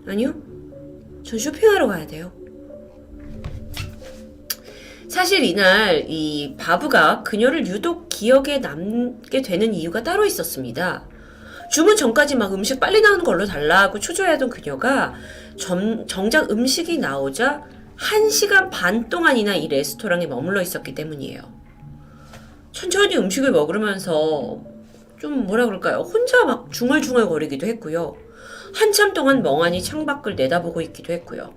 아니요, 전 쇼핑하러 가야 돼요. 사실 이날 이 바브가 그녀를 유독 기억에 남게 되는 이유가 따로 있었습니다. 주문 전까지 막 음식 빨리 나오는 걸로 달라고 초조해하던 그녀가 정작 음식이 나오자 1시간 반 동안이나 이 레스토랑에 머물러 있었기 때문이에요. 천천히 음식을 먹으면서 좀 뭐라 그럴까요? 혼자 막 중얼중얼 거리기도 했고요. 한참 동안 멍하니 창밖을 내다보고 있기도 했고요.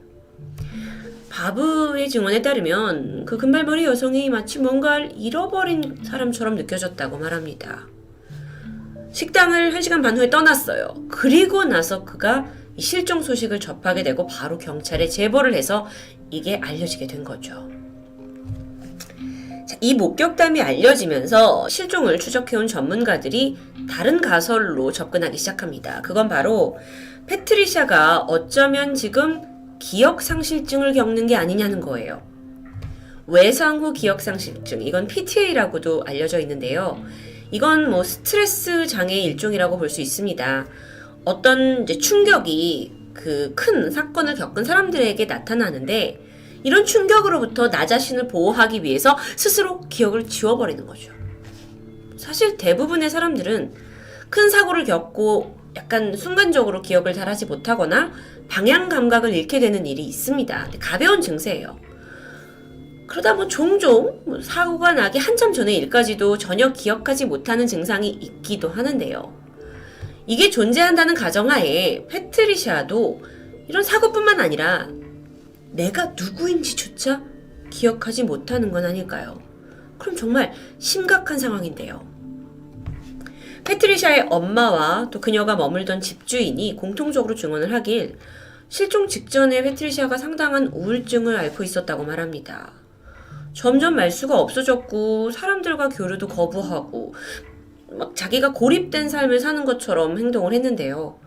바브의 증언에 따르면 그 금발머리 여성이 마치 뭔가를 잃어버린 사람처럼 느껴졌다고 말합니다. 식당을 1시간 반 후에 떠났어요. 그리고 나서 그가 이 실종 소식을 접하게 되고 바로 경찰에 제보를 해서 이게 알려지게 된 거죠. 이 목격담이 알려지면서 실종을 추적해온 전문가들이 다른 가설로 접근하기 시작합니다. 그건 바로 패트리샤가 어쩌면 지금 기억상실증을 겪는 게 아니냐는 거예요. 외상후 기억상실증, 이건 PTA라고도 알려져 있는데요. 이건 뭐 스트레스 장애의 일종이라고 볼 수 있습니다. 어떤 이제 충격이 그 큰 사건을 겪은 사람들에게 나타나는데 이런 충격으로부터 나 자신을 보호하기 위해서 스스로 기억을 지워버리는 거죠. 사실 대부분의 사람들은 큰 사고를 겪고 약간 순간적으로 기억을 잘하지 못하거나 방향 감각을 잃게 되는 일이 있습니다. 가벼운 증세예요. 그러다 종종 사고가 나기 한참 전의 일까지도 전혀 기억하지 못하는 증상이 있기도 하는데요. 이게 존재한다는 가정하에 패트리샤도 이런 사고뿐만 아니라 내가 누구인지조차 기억하지 못하는 건 아닐까요? 그럼 정말 심각한 상황인데요. 패트리샤의 엄마와 또 그녀가 머물던 집주인이 공통적으로 증언을 하길 실종 직전에 패트리샤가 상당한 우울증을 앓고 있었다고 말합니다. 점점 말수가 없어졌고 사람들과 교류도 거부하고 막 자기가 고립된 삶을 사는 것처럼 행동을 했는데요.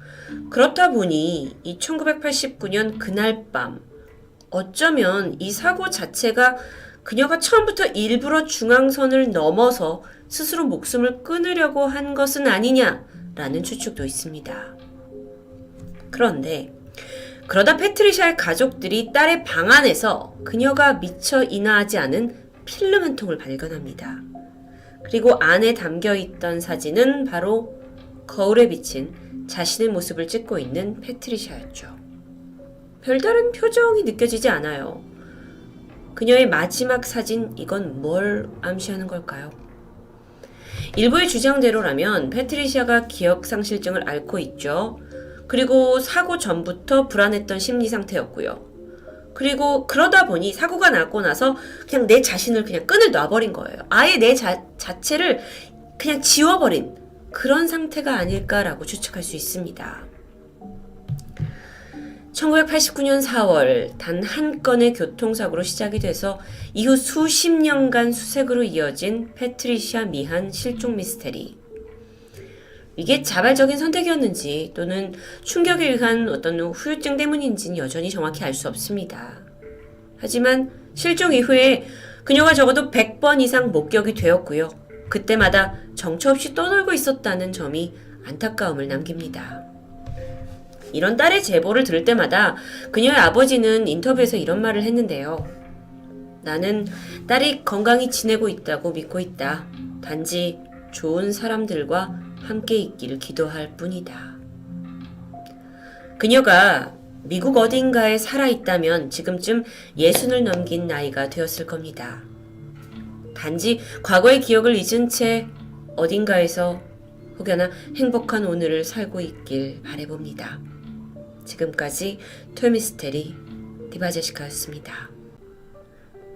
그렇다 보니 이 1989년 그날 밤 어쩌면 이 사고 자체가 그녀가 처음부터 일부러 중앙선을 넘어서 스스로 목숨을 끊으려고 한 것은 아니냐라는 추측도 있습니다. 그런데 그러다 패트리샤의 가족들이 딸의 방 안에서 그녀가 미처 인화하지 않은 필름 한 통을 발견합니다. 그리고 안에 담겨있던 사진은 바로 거울에 비친 자신의 모습을 찍고 있는 패트리샤였죠. 별다른 표정이 느껴지지 않아요. 그녀의 마지막 사진, 이건 뭘 암시하는 걸까요? 일부의 주장대로라면 패트리샤가 기억상실증을 앓고 있죠. 그리고 사고 전부터 불안했던 심리 상태였고요. 그리고 그러다 보니 사고가 나고 나서 그냥 내 자신을 그냥 끈을 놔버린 거예요. 아예 내 자체를 그냥 지워버린 그런 상태가 아닐까라고 추측할 수 있습니다. 1989년 4월 단 한 건의 교통사고로 시작이 돼서 이후 수십 년간 수색으로 이어진 패트리샤 미한 실종 미스테리. 이게 자발적인 선택이었는지 또는 충격에 의한 어떤 후유증 때문인지는 여전히 정확히 알 수 없습니다. 하지만 실종 이후에 그녀가 적어도 100번 이상 목격이 되었고요. 그때마다 정처 없이 떠돌고 있었다는 점이 안타까움을 남깁니다. 이런 딸의 제보를 들을 때마다 그녀의 아버지는 인터뷰에서 이런 말을 했는데요. 나는 딸이 건강히 지내고 있다고 믿고 있다. 단지 좋은 사람들과 함께 있기를 기도할 뿐이다. 그녀가 미국 어딘가에 살아있다면 지금쯤 60을 넘긴 나이가 되었을 겁니다. 단지 과거의 기억을 잊은 채 어딘가에서 혹여나 행복한 오늘을 살고 있길 바라봅니다. 지금까지 토요미스테리 디바제시카였습니다.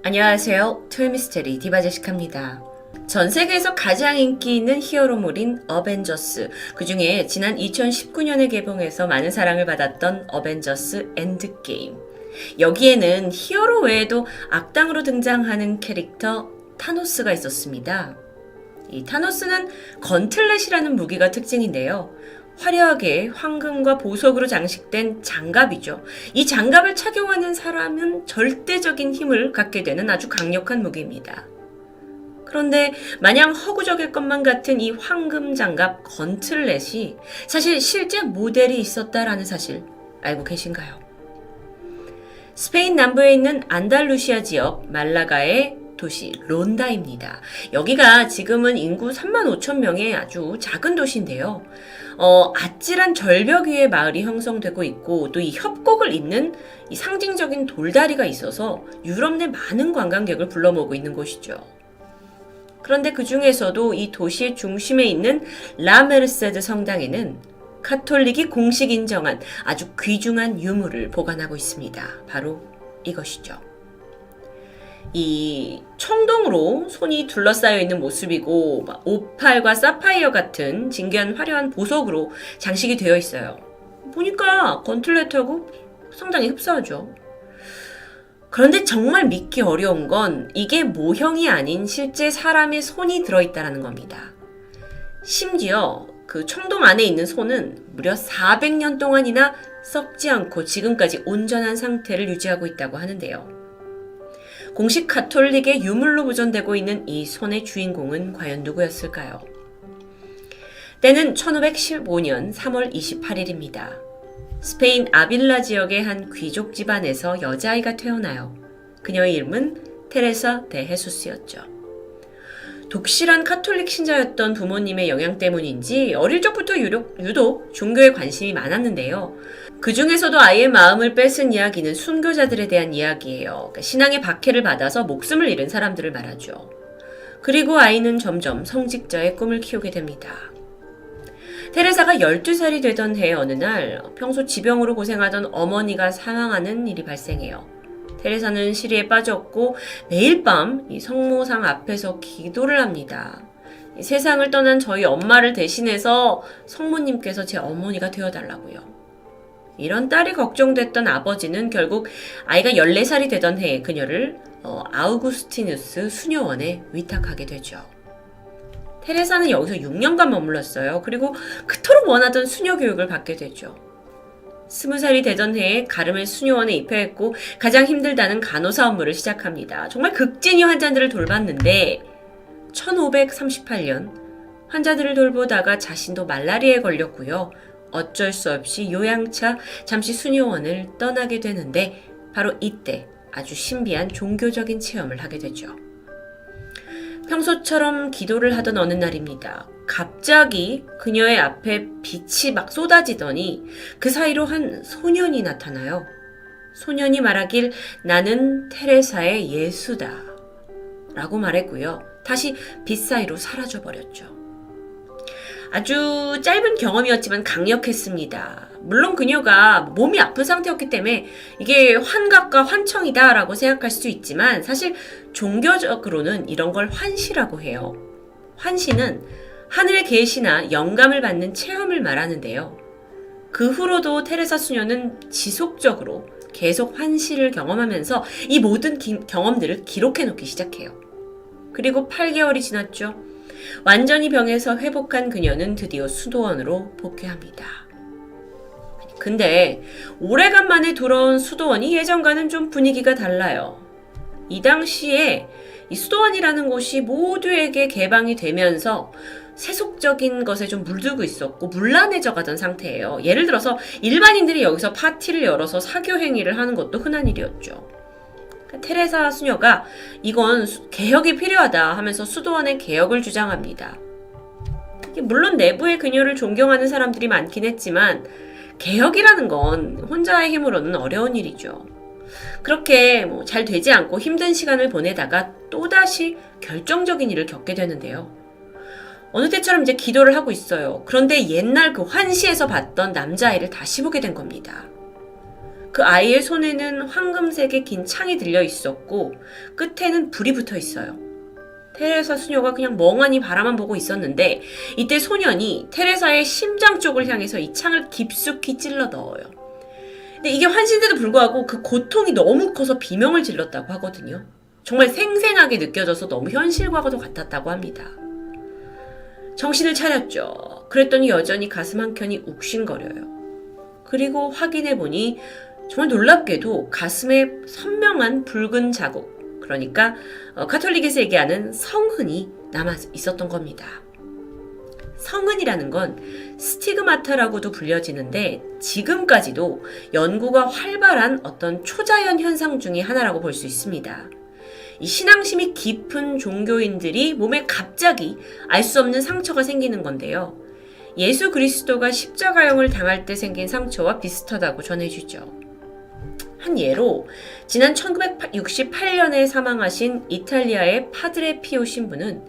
안녕하세요. 토요미스테리 디바제시카입니다. 전 세계에서 가장 인기 있는 히어로물인 어벤져스, 그 중에 지난 2019년에 개봉해서 많은 사랑을 받았던 어벤져스 엔드게임. 여기에는 히어로 외에도 악당으로 등장하는 캐릭터 타노스가 있었습니다. 이 타노스는 건틀렛이라는 무기가 특징인데요. 화려하게 황금과 보석으로 장식된 장갑이죠. 이 장갑을 착용하는 사람은 절대적인 힘을 갖게 되는 아주 강력한 무기입니다. 그런데 마냥 허구적일 것만 같은 이 황금 장갑 건틀렛이 사실 실제 모델이 있었다라는 사실 알고 계신가요? 스페인 남부에 있는 안달루시아 지역 말라가의 도시 론다입니다. 여기가 지금은 인구 35,000명의 아주 작은 도시인데요. 아찔한 절벽 위에 마을이 형성되고 있고 또 이 협곡을 잇는 이 상징적인 돌다리가 있어서 유럽 내 많은 관광객을 불러 모으고 있는 곳이죠. 그런데 그 중에서도 이 도시의 중심에 있는 라메르세드 성당에는 카톨릭이 공식 인정한 아주 귀중한 유물을 보관하고 있습니다. 바로 이것이죠. 이 청동으로 손이 둘러싸여 있는 모습이고 오팔과 사파이어 같은 진귀한 화려한 보석으로 장식이 되어 있어요. 보니까 건틀렛하고 상당히 흡사하죠. 그런데 정말 믿기 어려운 건 이게 모형이 아닌 실제 사람의 손이 들어있다는 겁니다. 심지어 그 청동 안에 있는 손은 무려 400년 동안이나 썩지 않고 지금까지 온전한 상태를 유지하고 있다고 하는데요. 공식 가톨릭의 유물로 보존되고 있는 이 손의 주인공은 과연 누구였을까요? 때는 1515년 3월 28일입니다. 스페인 아빌라 지역의 한 귀족 집안에서 여자아이가 태어나요. 그녀의 이름은 테레사 데 헤수스였죠. 독실한 카톨릭 신자였던 부모님의 영향 때문인지 어릴 적부터 유독 종교에 관심이 많았는데요. 그 중에서도 아이의 마음을 뺏은 이야기는 순교자들에 대한 이야기예요. 그러니까 신앙의 박해를 받아서 목숨을 잃은 사람들을 말하죠. 그리고 아이는 점점 성직자의 꿈을 키우게 됩니다. 테레사가 12살이 되던 해 어느 날 평소 지병으로 고생하던 어머니가 사망하는 일이 발생해요. 테레사는 시리에 빠졌고 매일 밤 이 성모상 앞에서 기도를 합니다. 세상을 떠난 저희 엄마를 대신해서 성모님께서 제 어머니가 되어달라고요. 이런 딸이 걱정됐던 아버지는 결국 아이가 14살이 되던 해에 그녀를 아우구스티누스 수녀원에 위탁하게 되죠. 테레사는 여기서 6년간 머물렀어요. 그리고 그토록 원하던 수녀 교육을 받게 되죠. 20살이 되던 해에 가르멜 수녀원에 입회했고 가장 힘들다는 간호사 업무를 시작합니다. 정말 극진히 환자들을 돌봤는데 1538년 환자들을 돌보다가 자신도 말라리아에 걸렸고요. 어쩔 수 없이 요양차 잠시 수녀원을 떠나게 되는데 바로 이때 아주 신비한 종교적인 체험을 하게 되죠. 평소처럼 기도를 하던 어느 날입니다. 갑자기 그녀의 앞에 빛이 막 쏟아지더니 그 사이로 한 소년이 나타나요. 소년이 말하길 나는 테레사의 예수다 라고 말했고요. 다시 빛 사이로 사라져버렸죠. 아주 짧은 경험이었지만 강력했습니다. 물론 그녀가 몸이 아픈 상태였기 때문에 이게 환각과 환청이다 라고 생각할 수도 있지만 사실 종교적으로는 이런 걸 환시라고 해요. 환시는 하늘의 계시나 영감을 받는 체험을 말하는데요. 그 후로도 테레사 수녀는 지속적으로 계속 환시를 경험하면서 이 모든 경험들을 기록해 놓기 시작해요. 그리고 8개월이 지났죠. 완전히 병에서 회복한 그녀는 드디어 수도원으로 복귀합니다. 근데 오래간만에 돌아온 수도원이 예전과는 좀 분위기가 달라요. 이 당시에 이 수도원이라는 곳이 모두에게 개방이 되면서 세속적인 것에 좀 물들고 있었고 문란해져 가던 상태예요. 예를 들어서 일반인들이 여기서 파티를 열어서 사교 행위를 하는 것도 흔한 일이었죠. 테레사 수녀가 이건 개혁이 필요하다 하면서 수도원의 개혁을 주장합니다. 물론 내부에 그녀를 존경하는 사람들이 많긴 했지만 개혁이라는 건 혼자의 힘으로는 어려운 일이죠. 그렇게 잘 되지 않고 힘든 시간을 보내다가 또다시 결정적인 일을 겪게 되는데요. 어느 때처럼 이제 기도를 하고 있어요. 그런데 옛날 그 환시에서 봤던 남자아이를 다시 보게 된 겁니다. 그 아이의 손에는 황금색의 긴 창이 들려 있었고 끝에는 불이 붙어 있어요. 테레사 수녀가 그냥 멍하니 바라만 보고 있었는데 이때 소년이 테레사의 심장 쪽을 향해서 이 창을 깊숙이 찔러 넣어요. 근데 이게 환시인데도 불구하고 그 고통이 너무 커서 비명을 질렀다고 하거든요. 정말 생생하게 느껴져서 너무 현실과도 같았다고 합니다. 정신을 차렸죠. 그랬더니 여전히 가슴 한켠이 욱신거려요. 그리고 확인해보니 정말 놀랍게도 가슴에 선명한 붉은 자국, 그러니까 카톨릭에서 얘기하는 성흔이 남아 있었던 겁니다. 성흔이라는 건 스티그마타라고도 불려지는데 지금까지도 연구가 활발한 어떤 초자연 현상 중의 하나라고 볼 수 있습니다. 이 신앙심이 깊은 종교인들이 몸에 갑자기 알 수 없는 상처가 생기는 건데요. 예수 그리스도가 십자가형을 당할 때 생긴 상처와 비슷하다고 전해주죠. 한 예로 지난 1968년에 사망하신 이탈리아의 파드레 피오 신부는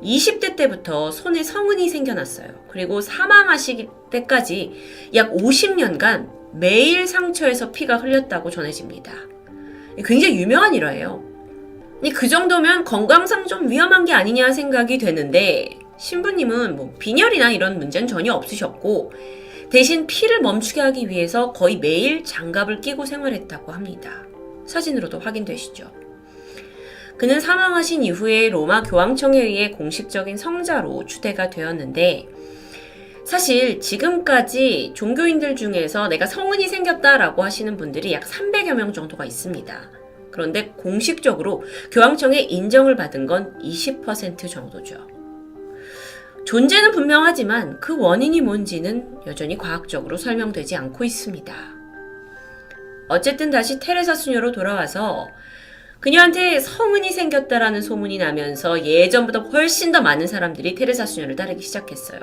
20대 때부터 손에 성흔이 생겨났어요. 그리고 사망하실 때까지 약 50년간 매일 상처에서 피가 흘렸다고 전해집니다. 굉장히 유명한 일화예요. 그 정도면 건강상 좀 위험한 게 아니냐 생각이 되는데 신부님은 빈혈이나 이런 문제는 전혀 없으셨고 대신 피를 멈추게 하기 위해서 거의 매일 장갑을 끼고 생활했다고 합니다. 사진으로도 확인되시죠. 그는 사망하신 이후에 로마 교황청에 의해 공식적인 성자로 추대가 되었는데 사실 지금까지 종교인들 중에서 내가 성은이 생겼다라고 하시는 분들이 약 300여 명 정도가 있습니다. 그런데 공식적으로 교황청의 인정을 받은 건 20% 정도죠. 존재는 분명하지만 그 원인이 뭔지는 여전히 과학적으로 설명되지 않고 있습니다. 어쨌든 다시 테레사 수녀로 돌아와서 그녀한테 성은이 생겼다라는 소문이 나면서 예전보다 훨씬 더 많은 사람들이 테레사 수녀를 따르기 시작했어요.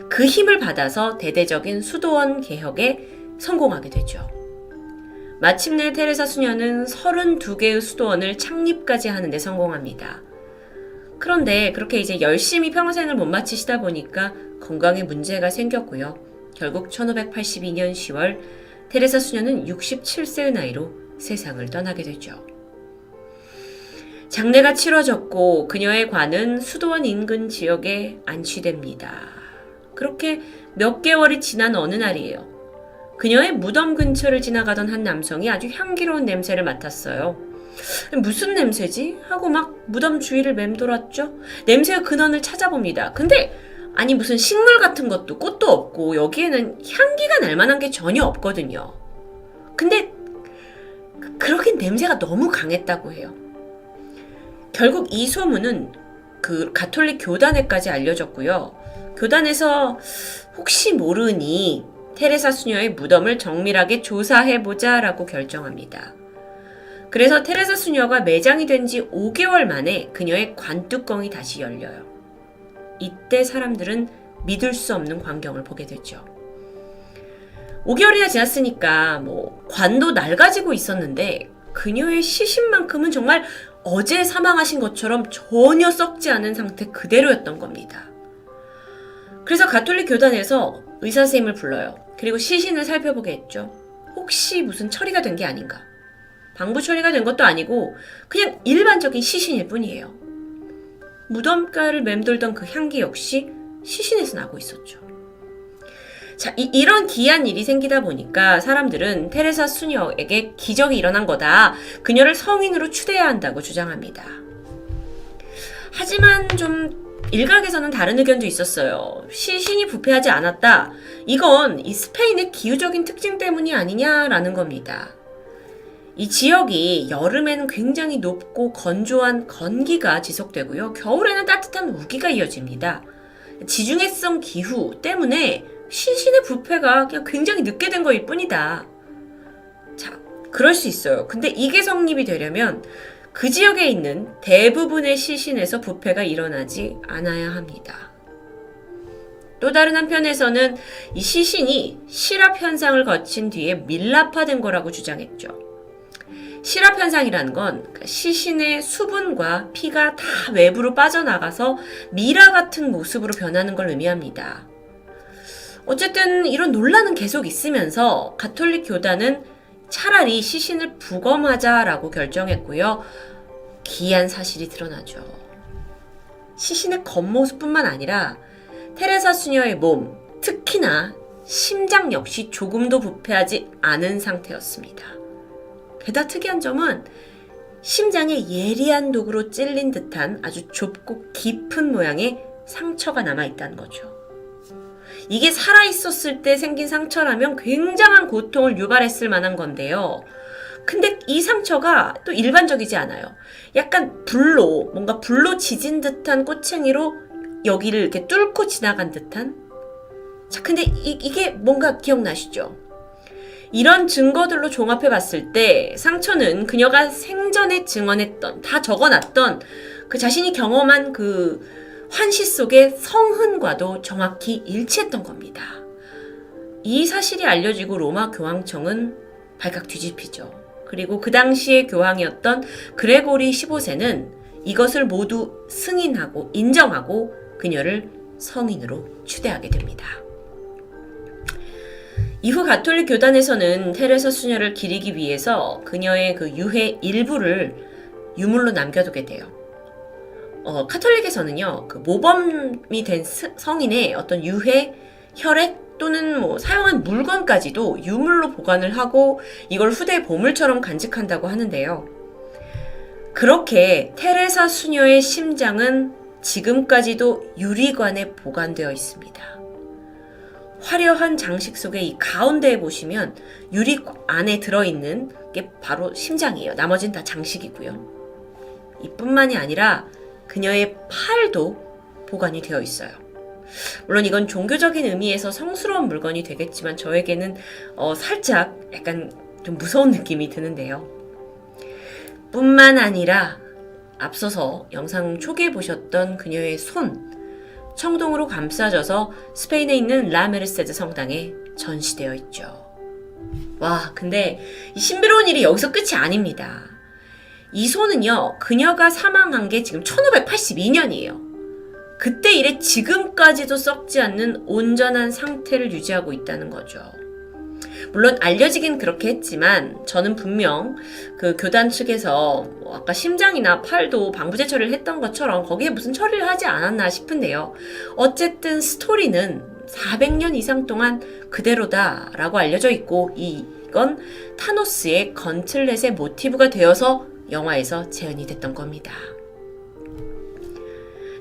그 힘을 받아서 대대적인 수도원 개혁에 성공하게 되죠. 마침내 테레사 수녀는 32개의 수도원을 창립까지 하는데 성공합니다. 그런데 그렇게 이제 열심히 평생을 못 마치시다 보니까 건강에 문제가 생겼고요. 결국 1582년 10월 테레사 수녀는 67세의 나이로 세상을 떠나게 되죠. 장례가 치러졌고 그녀의 관은 수도원 인근 지역에 안치됩니다. 그렇게 몇 개월이 지난 어느 날이에요. 그녀의 무덤 근처를 지나가던 한 남성이 아주 향기로운 냄새를 맡았어요. 무슨 냄새지? 하고 막 무덤 주위를 맴돌았죠. 냄새의 근원을 찾아봅니다. 근데 아니 무슨 식물 같은 것도 꽃도 없고 여기에는 향기가 날 만한 게 전혀 없거든요. 근데 그러긴 냄새가 너무 강했다고 해요. 결국 이 소문은 그 가톨릭 교단에까지 알려졌고요. 교단에서 혹시 모르니 테레사 수녀의 무덤을 정밀하게 조사해보자 라고 결정합니다. 그래서 테레사 수녀가 매장이 된 지 5개월 만에 그녀의 관뚜껑이 다시 열려요. 이때 사람들은 믿을 수 없는 광경을 보게 되죠. 5개월이나 지났으니까 관도 낡아지고 있었는데 그녀의 시신만큼은 정말 어제 사망하신 것처럼 전혀 썩지 않은 상태 그대로였던 겁니다. 그래서 가톨릭 교단에서 의사 선생님을 불러요. 그리고 시신을 살펴보게 했죠. 혹시 무슨 처리가 된 게 아닌가? 방부 처리가 된 것도 아니고 그냥 일반적인 시신일 뿐이에요. 무덤가를 맴돌던 그 향기 역시 시신에서 나고 있었죠. 자, 이런 기이한 일이 생기다 보니까 사람들은 테레사 수녀에게 기적이 일어난 거다. 그녀를 성인으로 추대해야 한다고 주장합니다. 하지만 좀 일각에서는 다른 의견도 있었어요. 시신이 부패하지 않았다. 이건 이 스페인의 기후적인 특징 때문이 아니냐라는 겁니다. 이 지역이 여름에는 굉장히 높고 건조한 건기가 지속되고요. 겨울에는 따뜻한 우기가 이어집니다. 지중해성 기후 때문에 시신의 부패가 그냥 굉장히 늦게 된 거일 뿐이다. 자, 그럴 수 있어요. 근데 이게 성립이 되려면 그 지역에 있는 대부분의 시신에서 부패가 일어나지 않아야 합니다. 또 다른 한편에서는 이 시신이 실압 현상을 거친 뒤에 밀랍화된 거라고 주장했죠. 실압 현상이라는 건 시신의 수분과 피가 다 외부로 빠져나가서 미라 같은 모습으로 변하는 걸 의미합니다. 어쨌든 이런 논란은 계속 있으면서 가톨릭 교단은 차라리 시신을 부검하자라고 결정했고요. 기이한 사실이 드러나죠. 시신의 겉모습뿐만 아니라 테레사 수녀의 몸, 특히나 심장 역시 조금도 부패하지 않은 상태였습니다. 게다가 특이한 점은 심장에 예리한 도구로 찔린 듯한 아주 좁고 깊은 모양의 상처가 남아있다는 거죠. 이게 살아있었을 때 생긴 상처라면 굉장한 고통을 유발했을 만한 건데요. 근데 이 상처가 또 일반적이지 않아요. 약간 뭔가 불로 지진 듯한 꼬챙이로 여기를 이렇게 뚫고 지나간 듯한? 자, 근데 이게 뭔가 기억나시죠? 이런 증거들로 종합해 봤을 때 상처는 그녀가 생전에 증언했던, 다 적어놨던 그 자신이 경험한 그 환시 속의 성흔과도 정확히 일치했던 겁니다. 이 사실이 알려지고 로마 교황청은 발칵 뒤집히죠. 그리고 그 당시의 교황이었던 그레고리 15세는 이것을 모두 승인하고 인정하고 그녀를 성인으로 추대하게 됩니다. 이후 가톨릭 교단에서는 테레사 수녀를 기리기 위해서 그녀의 그 유해 일부를 유물로 남겨두게 돼요. 카톨릭에서는요, 그 모범이 된 성인의 어떤 유해, 혈액, 또는 사용한 물건까지도 유물로 보관을 하고 이걸 후대 보물처럼 간직한다고 하는데요. 그렇게 테레사 수녀의 심장은 지금까지도 유리관에 보관되어 있습니다. 화려한 장식 속에 이 가운데에 보시면 유리 안에 들어있는 게 바로 심장이에요. 나머지는 다 장식이고요. 이뿐만이 아니라 그녀의 팔도 보관이 되어 있어요. 물론 이건 종교적인 의미에서 성스러운 물건이 되겠지만 저에게는 살짝 약간 좀 무서운 느낌이 드는데요. 뿐만 아니라 앞서서 영상 초기에 보셨던 그녀의 손, 청동으로 감싸져서 스페인에 있는 라메르세드 성당에 전시되어 있죠. 와, 근데 이 신비로운 일이 여기서 끝이 아닙니다. 이 손은요, 그녀가 사망한 게 지금 1582년이에요. 그때 이래 지금까지도 썩지 않는 온전한 상태를 유지하고 있다는 거죠. 물론 알려지긴 그렇게 했지만 저는 분명 그 교단 측에서 아까 심장이나 팔도 방부제 처리를 했던 것처럼 거기에 무슨 처리를 하지 않았나 싶은데요. 어쨌든 스토리는 400년 이상 동안 그대로다라고 알려져 있고 이건 타노스의 건틀렛의 모티브가 되어서 영화에서 재현이 됐던 겁니다.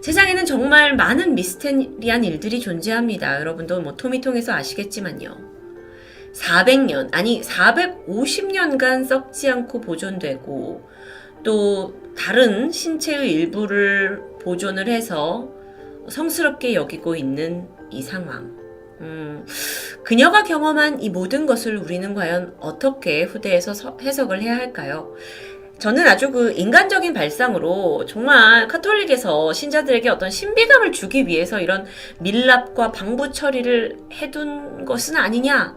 세상에는 정말 많은 미스테리한 일들이 존재합니다. 여러분도 토미통에서 아시겠지만요. 400년, 아니 450년간 썩지 않고 보존되고 또 다른 신체의 일부를 보존을 해서 성스럽게 여기고 있는 이 상황. 그녀가 경험한 이 모든 것을 우리는 과연 어떻게 후대에서 해석을 해야 할까요? 저는 아주 그 인간적인 발상으로 정말 카톨릭에서 신자들에게 어떤 신비감을 주기 위해서 이런 밀랍과 방부 처리를 해둔 것은 아니냐,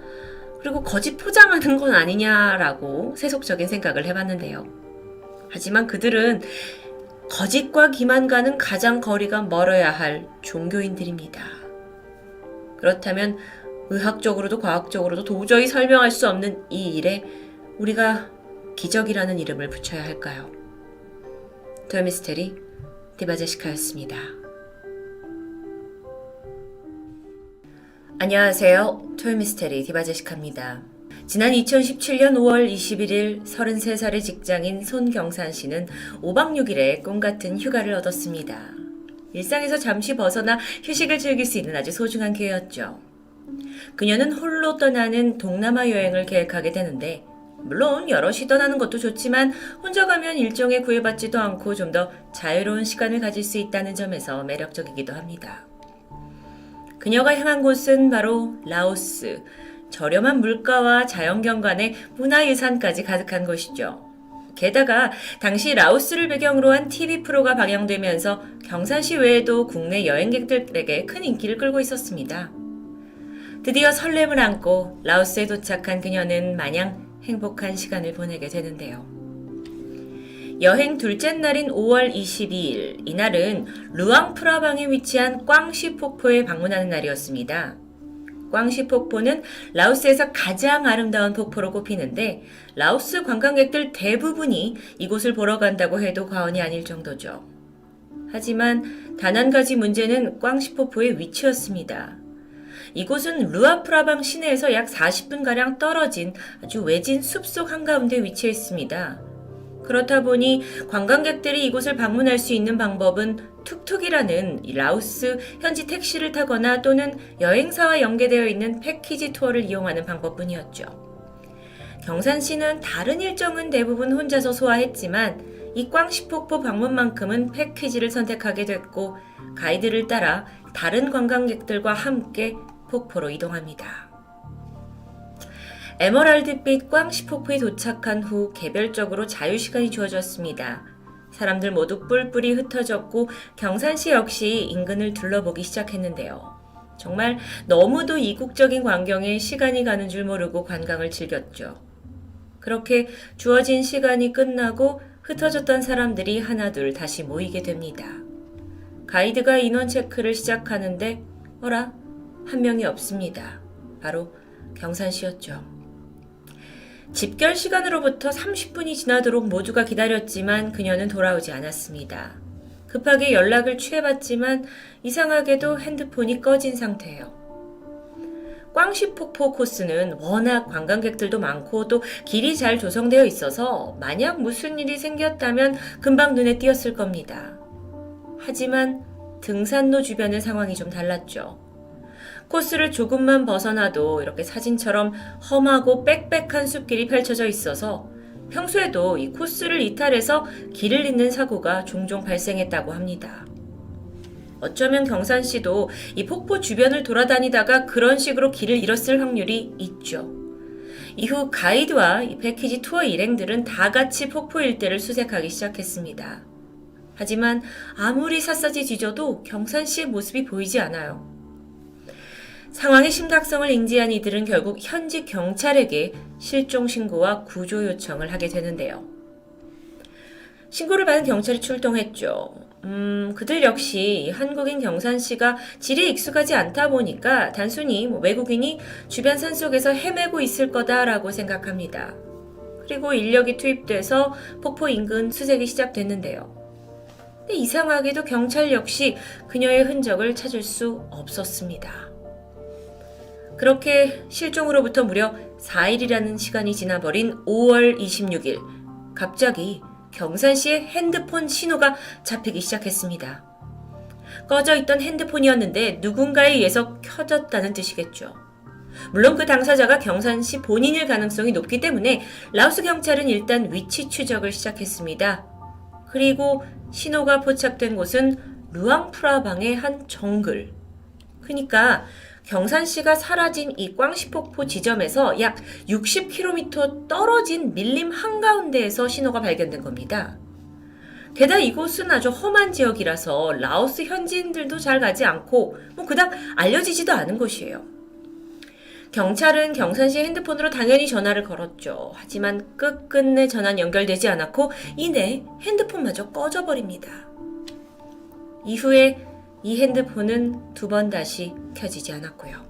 그리고 거짓 포장하는 건 아니냐라고 세속적인 생각을 해봤는데요. 하지만 그들은 거짓과 기만과는 가장 거리가 멀어야 할 종교인들입니다. 그렇다면 의학적으로도 과학적으로도 도저히 설명할 수 없는 이 일에 우리가 기적이라는 이름을 붙여야 할까요? 토요미스테리 디바제시카였습니다. 안녕하세요. 토요미스테리 디바제시카입니다. 지난 2017년 5월 21일 33살의 직장인 손경산 씨는 5박 6일의 꿈같은 휴가를 얻었습니다. 일상에서 잠시 벗어나 휴식을 즐길 수 있는 아주 소중한 기회였죠. 그녀는 홀로 떠나는 동남아 여행을 계획하게 되는데 물론 여럿이 떠나는 것도 좋지만 혼자 가면 일정에 구애받지도 않고 좀 더 자유로운 시간을 가질 수 있다는 점에서 매력적이기도 합니다. 그녀가 향한 곳은 바로 라오스, 저렴한 물가와 자연경관에 문화유산까지 가득한 곳이죠. 게다가 당시 라오스를 배경으로 한 TV 프로가 방영되면서 경산시 외에도 국내 여행객들에게 큰 인기를 끌고 있었습니다. 드디어 설렘을 안고 라오스에 도착한 그녀는 마냥 행복한 시간을 보내게 되는데요. 여행 둘째 날인 5월 22일, 이날은 루앙프라방에 위치한 꽝시 폭포에 방문하는 날이었습니다. 꽝시 폭포는 라오스에서 가장 아름다운 폭포로 꼽히는데 라오스 관광객들 대부분이 이곳을 보러 간다고 해도 과언이 아닐 정도죠. 하지만 단 한 가지 문제는 꽝시 폭포의 위치였습니다. 이곳은 루아프라방 시내에서 약 40분가량 떨어진 아주 외진 숲속 한가운데 위치해 있습니다. 그렇다 보니 관광객들이 이곳을 방문할 수 있는 방법은 툭툭이라는 라오스 현지 택시를 타거나 또는 여행사와 연계되어 있는 패키지 투어를 이용하는 방법뿐이었죠. 경산시는 다른 일정은 대부분 혼자서 소화했지만 이 꽝시폭포 방문만큼은 패키지를 선택하게 됐고 가이드를 따라 다른 관광객들과 함께 폭포로 이동합니다. 에메랄드빛 꽝시폭포에 도착한 후 개별적으로 자유시간이 주어졌습니다. 사람들 모두 뿔뿔이 흩어졌고 경산시 역시 인근을 둘러보기 시작했는데요. 정말 너무도 이국적인 광경에 시간이 가는 줄 모르고 관광을 즐겼죠. 그렇게 주어진 시간이 끝나고 흩어졌던 사람들이 하나둘 다시 모이게 됩니다. 가이드가 인원 체크를 시작하는데 어라? 한 명이 없습니다. 바로 경산시였죠. 집결 시간으로부터 30분이 지나도록 모두가 기다렸지만 그녀는 돌아오지 않았습니다. 급하게 연락을 취해봤지만 이상하게도 핸드폰이 꺼진 상태예요. 꽝시폭포 코스는 워낙 관광객들도 많고 또 길이 잘 조성되어 있어서 만약 무슨 일이 생겼다면 금방 눈에 띄었을 겁니다. 하지만 등산로 주변의 상황이 좀 달랐죠. 코스를 조금만 벗어나도 이렇게 사진처럼 험하고 빽빽한 숲길이 펼쳐져 있어서 평소에도 이 코스를 이탈해서 길을 잃는 사고가 종종 발생했다고 합니다. 어쩌면 경산씨도 이 폭포 주변을 돌아다니다가 그런 식으로 길을 잃었을 확률이 있죠. 이후 가이드와 이 패키지 투어 일행들은 다 같이 폭포 일대를 수색하기 시작했습니다. 하지만 아무리 샅샅이 뒤져도 경산씨의 모습이 보이지 않아요. 상황의 심각성을 인지한 이들은 결국 현지 경찰에게 실종 신고와 구조 요청을 하게 되는데요. 신고를 받은 경찰이 출동했죠. 그들 역시 한국인 경산씨가 지리에 익숙하지 않다 보니까 단순히 외국인이 주변 산속에서 헤매고 있을 거다라고 생각합니다. 그리고 인력이 투입돼서 폭포 인근 수색이 시작됐는데요. 근데 이상하게도 경찰 역시 그녀의 흔적을 찾을 수 없었습니다. 그렇게 실종으로부터 무려 4일이라는 시간이 지나버린 5월 26일, 갑자기 경산씨의 핸드폰 신호가 잡히기 시작했습니다. 꺼져 있던 핸드폰이었는데 누군가에 의해서 켜졌다는 뜻이겠죠. 물론 그 당사자가 경산씨 본인일 가능성이 높기 때문에 라오스 경찰은 일단 위치 추적을 시작했습니다. 그리고 신호가 포착된 곳은 루앙프라방의 한 정글. 그러니까 경산씨가 사라진 이 꽝시폭포 지점에서 약 60km 떨어진 밀림 한가운데에서 신호가 발견된 겁니다. 게다가 이곳은 아주 험한 지역이라서 라오스 현지인들도 잘 가지 않고 그닥 알려지지도 않은 곳이에요. 경찰은 경산씨의 핸드폰으로 당연히 전화를 걸었죠. 하지만 끝끝내 전화는 연결되지 않았고 이내 핸드폰마저 꺼져버립니다. 이후에 이 핸드폰은 2번 다시 켜지지 않았고요.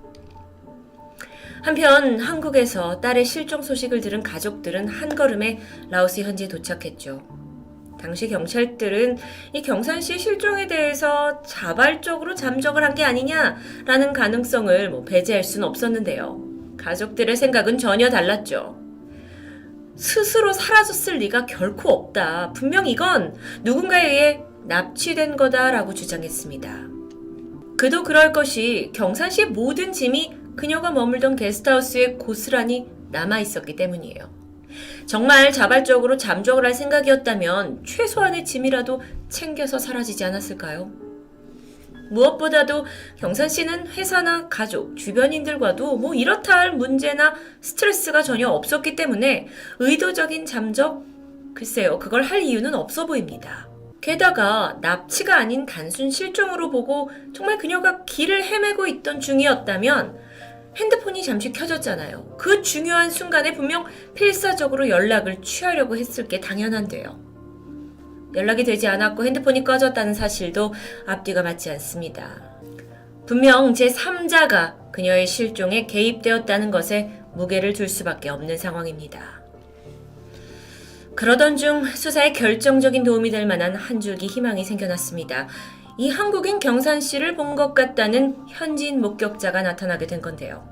한편 한국에서 딸의 실종 소식을 들은 가족들은 한걸음에 라오스 현지에 도착했죠. 당시 경찰들은 이 경산씨의 실종에 대해서 자발적으로 잠적을 한 게 아니냐라는 가능성을 배제할 수는 없었는데요. 가족들의 생각은 전혀 달랐죠. 스스로 사라졌을 리가 결코 없다. 분명 이건 누군가에 의해 납치된 거다라고 주장했습니다. 그도 그럴 것이 경산씨의 모든 짐이 그녀가 머물던 게스트하우스에 고스란히 남아있었기 때문이에요. 정말 자발적으로 잠적을 할 생각이었다면 최소한의 짐이라도 챙겨서 사라지지 않았을까요? 무엇보다도 경산씨는 회사나 가족, 주변인들과도 이렇다 할 문제나 스트레스가 전혀 없었기 때문에 의도적인 잠적? 글쎄요, 그걸 할 이유는 없어 보입니다. 게다가 납치가 아닌 단순 실종으로 보고 정말 그녀가 길을 헤매고 있던 중이었다면 핸드폰이 잠시 켜졌잖아요. 그 중요한 순간에 분명 필사적으로 연락을 취하려고 했을 게 당연한데요. 연락이 되지 않았고 핸드폰이 꺼졌다는 사실도 앞뒤가 맞지 않습니다. 분명 제3자가 그녀의 실종에 개입되었다는 것에 무게를 둘 수밖에 없는 상황입니다. 그러던 중 수사에 결정적인 도움이 될 만한 한 줄기 희망이 생겨났습니다. 이 한국인 경산씨를 본 것 같다는 현지인 목격자가 나타나게 된 건데요.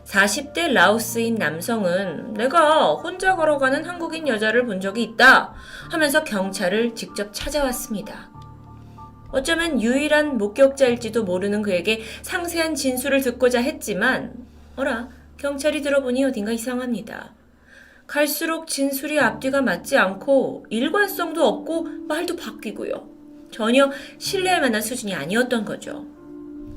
40대 라오스인 남성은 내가 혼자 걸어가는 한국인 여자를 본 적이 있다 하면서 경찰을 직접 찾아왔습니다. 어쩌면 유일한 목격자일지도 모르는 그에게 상세한 진술을 듣고자 했지만 경찰이 들어보니 어딘가 이상합니다. 갈수록 진술이 앞뒤가 맞지 않고 일관성도 없고 말도 바뀌고요. 전혀 신뢰할 만한 수준이 아니었던 거죠.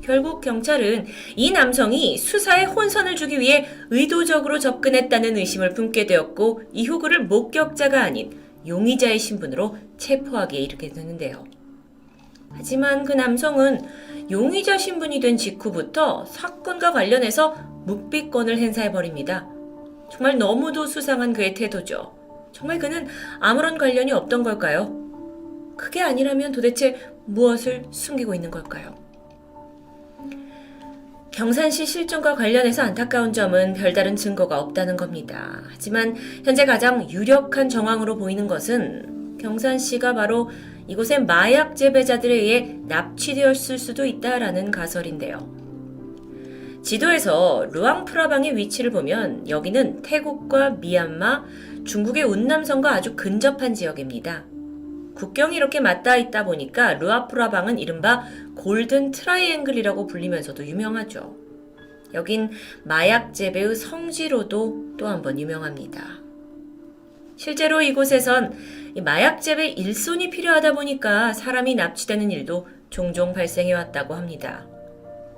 결국 경찰은 이 남성이 수사에 혼선을 주기 위해 의도적으로 접근했다는 의심을 품게 되었고 이후 그를 목격자가 아닌 용의자의 신분으로 체포하기에 이르게 되는데요. 하지만 그 남성은 용의자 신분이 된 직후부터 사건과 관련해서 묵비권을 행사해버립니다. 정말 너무도 수상한 그의 태도죠. 정말 그는 아무런 관련이 없던 걸까요? 그게 아니라면 도대체 무엇을 숨기고 있는 걸까요? 경산씨 실종과 관련해서 안타까운 점은 별다른 증거가 없다는 겁니다. 하지만 현재 가장 유력한 정황으로 보이는 것은 경산씨가 바로 이곳의 마약 재배자들에 의해 납치되었을 수도 있다라는 가설인데요. 지도에서 루앙프라방의 위치를 보면 여기는 태국과 미얀마, 중국의 운남성과 아주 근접한 지역입니다. 국경이 이렇게 맞닿아 있다 보니까 루앙프라방은 이른바 골든 트라이앵글이라고 불리면서도 유명하죠. 여긴 마약 재배의 성지로도 또 한 번 유명합니다. 실제로 이곳에선 마약 재배 일손이 필요하다 보니까 사람이 납치되는 일도 종종 발생해 왔다고 합니다.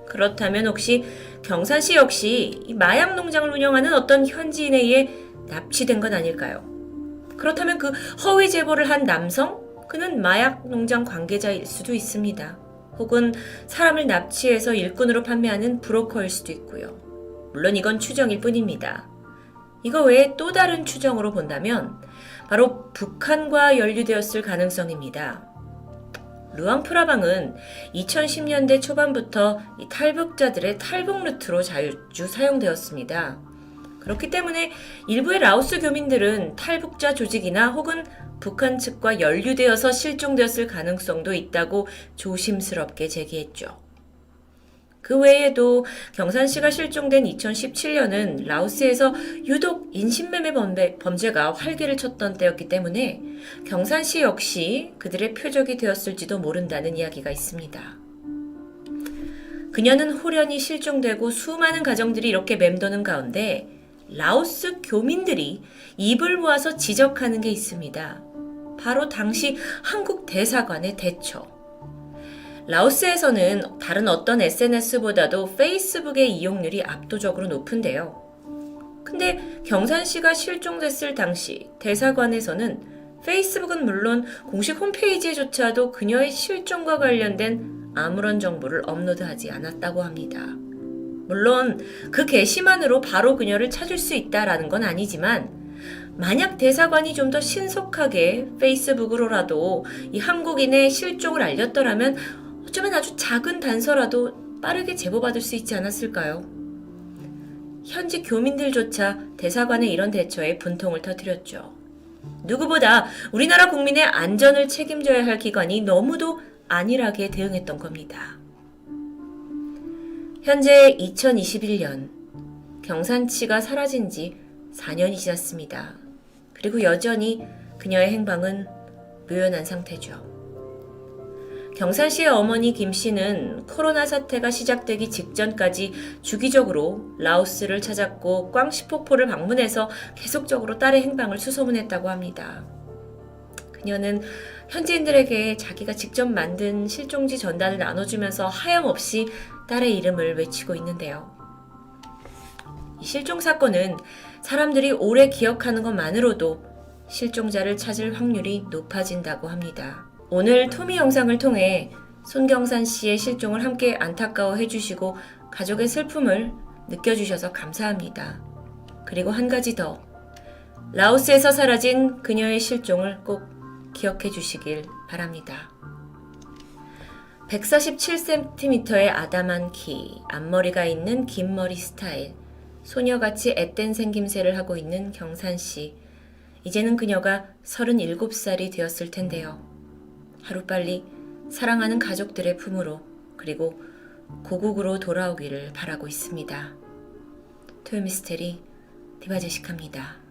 그렇다면 혹시 경산시 역시 이 마약 농장을 운영하는 어떤 현지인에 의해 납치된 건 아닐까요? 그렇다면 그 허위 제보를 한 남성? 그는 마약 농장 관계자일 수도 있습니다. 혹은 사람을 납치해서 일꾼으로 판매하는 브로커일 수도 있고요. 물론 이건 추정일 뿐입니다. 이거 외에 또 다른 추정으로 본다면 바로 북한과 연루되었을 가능성입니다. 루앙프라방은 2010년대 초반부터 이 탈북자들의 탈북 루트로 자주 사용되었습니다. 그렇기 때문에 일부의 라오스 교민들은 탈북자 조직이나 혹은 북한 측과 연루되어서 실종되었을 가능성도 있다고 조심스럽게 제기했죠. 그 외에도 경산씨가 실종된 2017년은 라오스에서 유독 인신매매 범죄가 활기를 쳤던 때였기 때문에 경산씨 역시 그들의 표적이 되었을지도 모른다는 이야기가 있습니다. 그녀는 홀연히 실종되고 수많은 가정들이 이렇게 맴도는 가운데 라오스 교민들이 입을 모아서 지적하는 게 있습니다. 바로 당시 한국 대사관의 대처. 라오스에서는 다른 어떤 SNS보다도 페이스북의 이용률이 압도적으로 높은데요. 근데 경산씨가 실종됐을 당시 대사관에서는 페이스북은 물론 공식 홈페이지에조차도 그녀의 실종과 관련된 아무런 정보를 업로드하지 않았다고 합니다. 물론 그 게시만으로 바로 그녀를 찾을 수 있다라는 건 아니지만 만약 대사관이 좀 더 신속하게 페이스북으로라도 이 한국인의 실종을 알렸더라면 어쩌면 아주 작은 단서라도 빠르게 제보받을 수 있지 않았을까요? 현지 교민들조차 대사관의 이런 대처에 분통을 터뜨렸죠. 누구보다 우리나라 국민의 안전을 책임져야 할 기관이 너무도 안일하게 대응했던 겁니다. 현재 2021년 경산치가 사라진 지 4년이 지났습니다. 그리고 여전히 그녀의 행방은 묘연한 상태죠. 경산씨의 어머니 김씨는 코로나 사태가 시작되기 직전까지 주기적으로 라오스를 찾았고 꽝시폭포를 방문해서 계속적으로 딸의 행방을 수소문했다고 합니다. 그녀는 현지인들에게 자기가 직접 만든 실종지 전단을 나눠주면서 하염없이 딸의 이름을 외치고 있는데요. 이 실종 사건은 사람들이 오래 기억하는 것만으로도 실종자를 찾을 확률이 높아진다고 합니다. 오늘 토미 영상을 통해 손경산 씨의 실종을 함께 안타까워해 주시고 가족의 슬픔을 느껴주셔서 감사합니다. 그리고 한 가지 더, 라오스에서 사라진 그녀의 실종을 꼭 기억해 주시길 바랍니다. 147cm의 아담한 키, 앞머리가 있는 긴 머리 스타일, 소녀같이 앳된 생김새를 하고 있는 경산씨. 이제는 그녀가 37살이 되었을 텐데요. 하루빨리 사랑하는 가족들의 품으로 그리고 고국으로 돌아오기를 바라고 있습니다. 토요미스테리 디바제시카입니다.